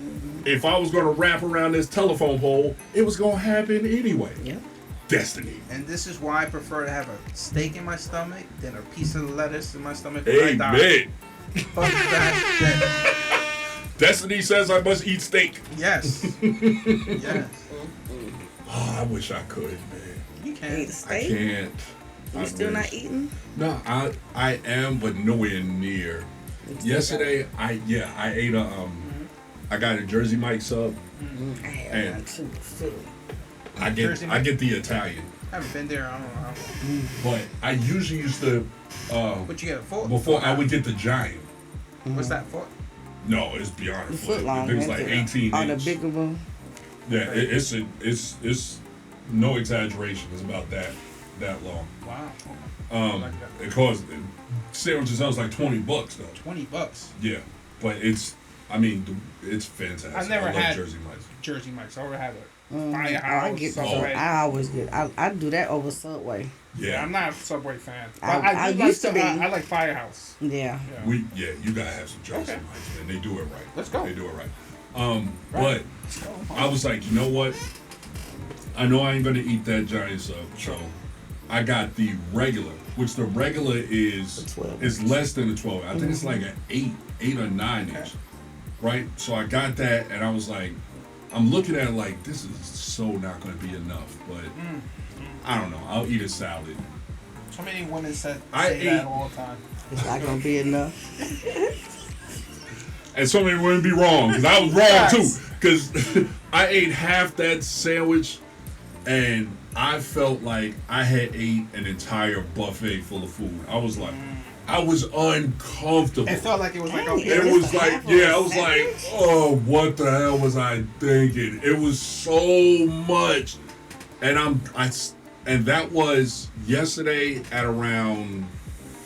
Speaker 1: if I was going to wrap around this telephone pole, it was going to happen anyway.
Speaker 2: Yep.
Speaker 1: Destiny.
Speaker 3: And this is why I prefer to have a steak in my stomach than a piece of lettuce in my stomach when I die.
Speaker 1: Amen.
Speaker 3: Fuck that
Speaker 1: Destiny says I must eat steak.
Speaker 3: shit. Yes. Yes.
Speaker 1: Oh, I wish I could, man.
Speaker 3: You
Speaker 2: Eat
Speaker 3: can.
Speaker 1: I
Speaker 2: steak?
Speaker 1: can't.
Speaker 2: You
Speaker 1: I
Speaker 2: still
Speaker 1: wish.
Speaker 2: not eating?
Speaker 1: No, I am, but nowhere near. Yesterday, I ate I got a Jersey Mike sub.
Speaker 2: I had
Speaker 1: And-
Speaker 2: one too. Silly.
Speaker 1: I
Speaker 3: Jersey
Speaker 1: get
Speaker 3: Mike?
Speaker 1: I get the Italian,
Speaker 3: I haven't been there. I don't know how.
Speaker 1: but I usually used to
Speaker 3: What you get, a foot?
Speaker 1: before I would get the giant.
Speaker 3: What's that for?
Speaker 1: No, it's beyond
Speaker 2: The
Speaker 1: a
Speaker 2: foot
Speaker 1: foot.
Speaker 2: long.
Speaker 1: The thing's
Speaker 2: ain't
Speaker 1: like
Speaker 2: it?
Speaker 1: 18
Speaker 2: Oh, the
Speaker 1: inch.
Speaker 2: bigger one.
Speaker 1: Yeah, it's no exaggeration. It's about that long.
Speaker 3: Wow. Like that.
Speaker 1: It cost sandwiches. That was like $20 though.
Speaker 3: $20.
Speaker 1: Yeah, but it's fantastic.
Speaker 3: I've never
Speaker 1: I love
Speaker 3: had
Speaker 1: Jersey Mike's.
Speaker 3: Jersey Mike's. I already had a
Speaker 2: I
Speaker 3: Firehouse.
Speaker 2: get.
Speaker 3: Subway.
Speaker 2: I always get. I do that over Subway.
Speaker 1: Yeah,
Speaker 3: I'm not a Subway fan. But
Speaker 2: I
Speaker 3: I do like
Speaker 2: used to be.
Speaker 3: I like Firehouse.
Speaker 2: Yeah.
Speaker 3: Yeah.
Speaker 1: you gotta have some Jersey
Speaker 3: Okay.
Speaker 1: Mike's, man. They do it right.
Speaker 3: Let's go.
Speaker 1: They do it right.
Speaker 3: Right.
Speaker 1: But I was like, you know what? I know I ain't gonna eat that giant sub, so I got the regular, which the regular is
Speaker 2: The 12
Speaker 1: is less than a 12. I think it's like an 8 or 9 inch, right? So I got that, and I was like, I'm looking at it like this is so not gonna be enough, but I don't know. I'll eat a salad.
Speaker 3: So many women say
Speaker 1: I
Speaker 3: that
Speaker 1: ate-
Speaker 3: all the time.
Speaker 2: It's not gonna be enough.
Speaker 1: And so many wouldn't be wrong, because I was wrong too. Because I ate half that sandwich, and I felt like I had ate an entire buffet full of food. I was like, I was uncomfortable.
Speaker 3: It felt like it was like
Speaker 2: Dang,
Speaker 3: a
Speaker 1: It
Speaker 2: It's
Speaker 1: was
Speaker 2: a
Speaker 1: like,
Speaker 2: half of
Speaker 1: yeah,
Speaker 2: a
Speaker 1: I was like,
Speaker 2: sandwich?
Speaker 1: oh, what the hell was I thinking? It was so much, and and that was yesterday at around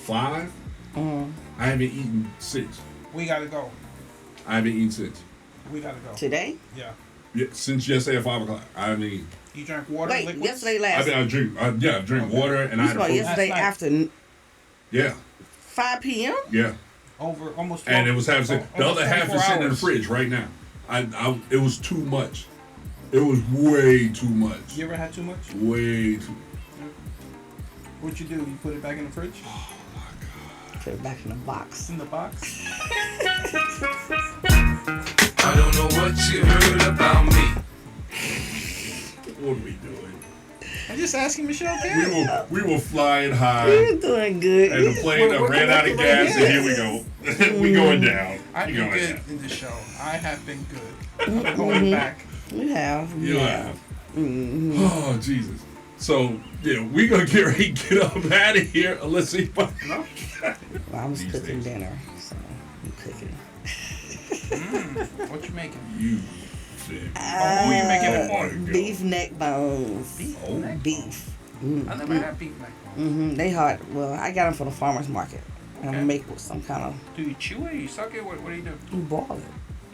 Speaker 1: 5. I haven't eaten since.
Speaker 3: we gotta go.
Speaker 1: I haven't eaten since.
Speaker 3: We gotta go.
Speaker 2: Today?
Speaker 3: Yeah.
Speaker 1: Yeah, since yesterday at 5 o'clock. I mean,
Speaker 3: You drank water,
Speaker 2: Wait,
Speaker 3: liquids?
Speaker 2: yesterday
Speaker 1: I
Speaker 2: last.
Speaker 1: mean, I drink water, and I
Speaker 2: You
Speaker 1: had
Speaker 2: about
Speaker 1: a
Speaker 2: yesterday
Speaker 3: Last night.
Speaker 2: after
Speaker 1: Yeah,
Speaker 2: 5 p.m.
Speaker 1: yeah.
Speaker 3: Over almost 12,
Speaker 1: And it was half. The
Speaker 3: almost
Speaker 1: other half
Speaker 3: 24
Speaker 1: is sitting in the
Speaker 3: hours.
Speaker 1: fridge right now. It was too much. It was way too much.
Speaker 3: You ever had too much?
Speaker 1: Way too.
Speaker 3: What'd you do? You put it back in the fridge?
Speaker 2: Put it back in the box.
Speaker 3: It's in the box?
Speaker 7: I don't know what you heard about me.
Speaker 1: What are we doing?
Speaker 3: I'm just asking Michelle K.
Speaker 1: We were flying high,
Speaker 2: You're doing good.
Speaker 1: and the plane
Speaker 3: We're
Speaker 1: ran out of
Speaker 3: working right
Speaker 1: gas,
Speaker 3: here.
Speaker 1: and here we go. We going down.
Speaker 3: I've
Speaker 1: We
Speaker 3: been
Speaker 1: going
Speaker 3: good
Speaker 1: down.
Speaker 3: in this show. I have been good. I'm going back.
Speaker 2: You have.
Speaker 1: You
Speaker 2: Yeah.
Speaker 1: laugh. Oh Jesus. So yeah, we gonna get ready to get up out of here. Let's see.
Speaker 2: Well, I was
Speaker 1: These
Speaker 2: cooking
Speaker 1: days.
Speaker 2: dinner, so I'm cooking.
Speaker 3: What you making?
Speaker 1: You. Shit.
Speaker 3: Who are you making it for?
Speaker 2: Beef neck bones.
Speaker 1: Oh.
Speaker 2: Beef.
Speaker 3: I never had beef neck bones.
Speaker 2: They hard. Well, I got them from the farmer's market. And
Speaker 3: Okay.
Speaker 2: I make with some kind of.
Speaker 3: Do you chew it? You suck it? What do you do?
Speaker 2: You boil it.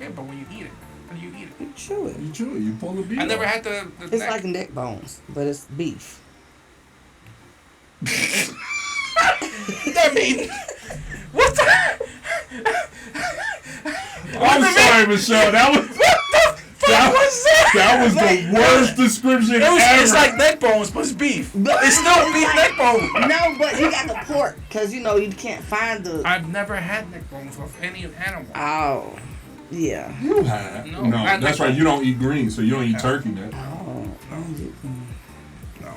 Speaker 3: Yeah, but when you eat it, how do you eat it?
Speaker 2: You chew it.
Speaker 1: You chew it. You pull the beef.
Speaker 3: I never
Speaker 1: off.
Speaker 3: had the
Speaker 2: It's
Speaker 3: neck.
Speaker 2: like neck bones, but it's beef.
Speaker 3: I mean, what the?
Speaker 1: I'm sorry, Michelle. That was that was the worst description ever.
Speaker 3: It's like neck bones, but it's beef. It's still beef neck bone.
Speaker 2: No, but you got the pork, because, you can't find the.
Speaker 3: I've never had neck bones with any animal.
Speaker 2: Oh. Yeah.
Speaker 1: You have.
Speaker 3: No,
Speaker 1: No,
Speaker 3: I
Speaker 1: that's
Speaker 3: like-
Speaker 1: right. You don't eat greens, so you don't eat turkey then.
Speaker 2: Oh.
Speaker 3: No.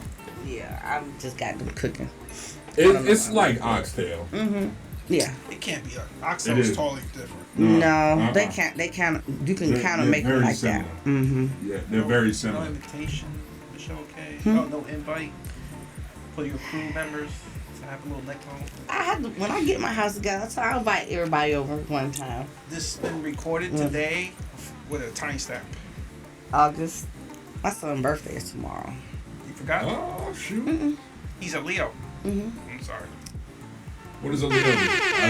Speaker 2: Yeah, I just got them cooking.
Speaker 1: It's like oxtail.
Speaker 2: Yeah.
Speaker 3: It can't be. Oxtail is
Speaker 1: is.
Speaker 3: totally different.
Speaker 2: No, they can't. They kind of. You can
Speaker 1: They're-
Speaker 2: kind of
Speaker 1: they're
Speaker 2: make them
Speaker 1: very
Speaker 2: like
Speaker 1: similar.
Speaker 2: that. Mm-hmm.
Speaker 1: Yeah, they're very
Speaker 3: No
Speaker 1: similar.
Speaker 3: invitation, Michelle K. No invite for your crew members to have a little neck bone.
Speaker 2: I had to, when I get my house together, so I'll invite everybody over one time.
Speaker 3: This been recorded today with a timestamp.
Speaker 2: August. My son's birthday is tomorrow.
Speaker 3: You forgot?
Speaker 1: Oh shoot!
Speaker 3: He's a Leo.
Speaker 2: Mm-hmm.
Speaker 3: I'm sorry.
Speaker 1: What is a Leo? I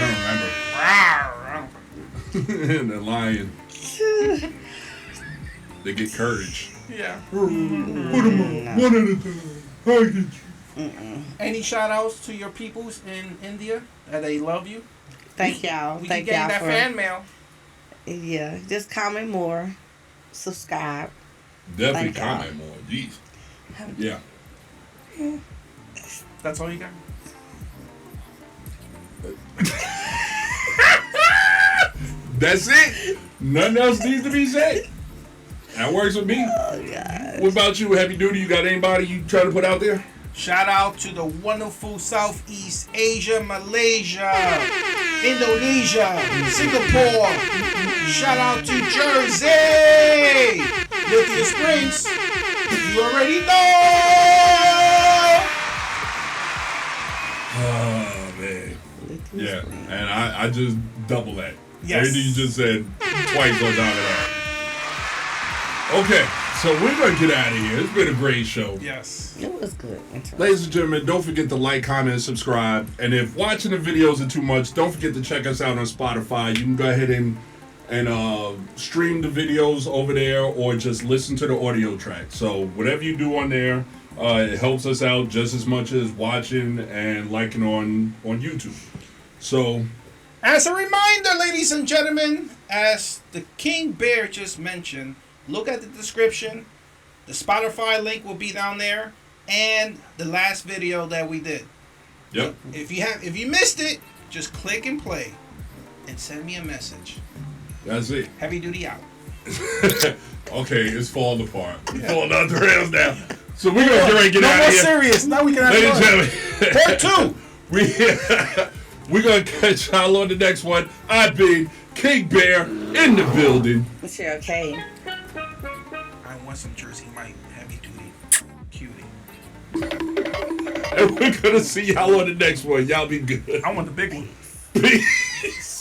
Speaker 1: don't remember. The lion. They get courage.
Speaker 3: Yeah.
Speaker 1: Put them on one at a time. I get you.
Speaker 3: Any shout outs to your peoples in India that they love you?
Speaker 2: Thank y'all.
Speaker 3: We
Speaker 2: Thank
Speaker 3: can
Speaker 2: y'all
Speaker 3: get
Speaker 2: for.
Speaker 3: that fan mail.
Speaker 2: Yeah, just comment more, subscribe.
Speaker 1: Definitely
Speaker 2: Thank y'all.
Speaker 1: comment more. Jeez. Yeah.
Speaker 3: That's all you got?
Speaker 1: That's it. Nothing else needs to be said. That works with me.
Speaker 2: Oh God.
Speaker 1: What about you, Heavy Duty? You got anybody you trying to put out there?
Speaker 3: Shout out to the wonderful Southeast Asia, Malaysia, Indonesia, Singapore. Shout out to Jersey, Lithia Springs. You already know.
Speaker 1: Oh man. Yeah, and I just double that.
Speaker 3: Yes.
Speaker 1: Everything you just said twice on top of that. Okay, so we're gonna get out of here. It's been a great show.
Speaker 3: Yes.
Speaker 2: It was good. Interesting.
Speaker 1: Ladies and gentlemen, don't forget to like, comment, and subscribe. And if watching the videos are too much, don't forget to check us out on Spotify. You can go ahead and stream the videos over there or just listen to the audio track. So whatever you do on there, it helps us out just as much as watching and liking on YouTube. So
Speaker 3: As a reminder, ladies and gentlemen, as the King Bear just mentioned, look at the description. The Spotify link will be down there, and the last video that we did.
Speaker 1: yep.
Speaker 3: If you missed it, just click and play, and send me a message.
Speaker 1: That's it.
Speaker 3: Heavy Duty out.
Speaker 1: Okay, it's falling apart. We're falling out the rails now. So we're gonna get ready to get out
Speaker 3: more
Speaker 1: of here.
Speaker 3: serious. Now we can have
Speaker 1: Ladies and
Speaker 3: fun.
Speaker 1: gentlemen,
Speaker 3: Part 2.
Speaker 1: we're gonna catch y'all on the next one. I've been King Bear in the building.
Speaker 2: Michelle K.
Speaker 3: I want some Jersey Mike Heavy Duty Cutie.
Speaker 1: And we're gonna see y'all on the next one. Y'all be good.
Speaker 3: I want the big one.
Speaker 1: Peace.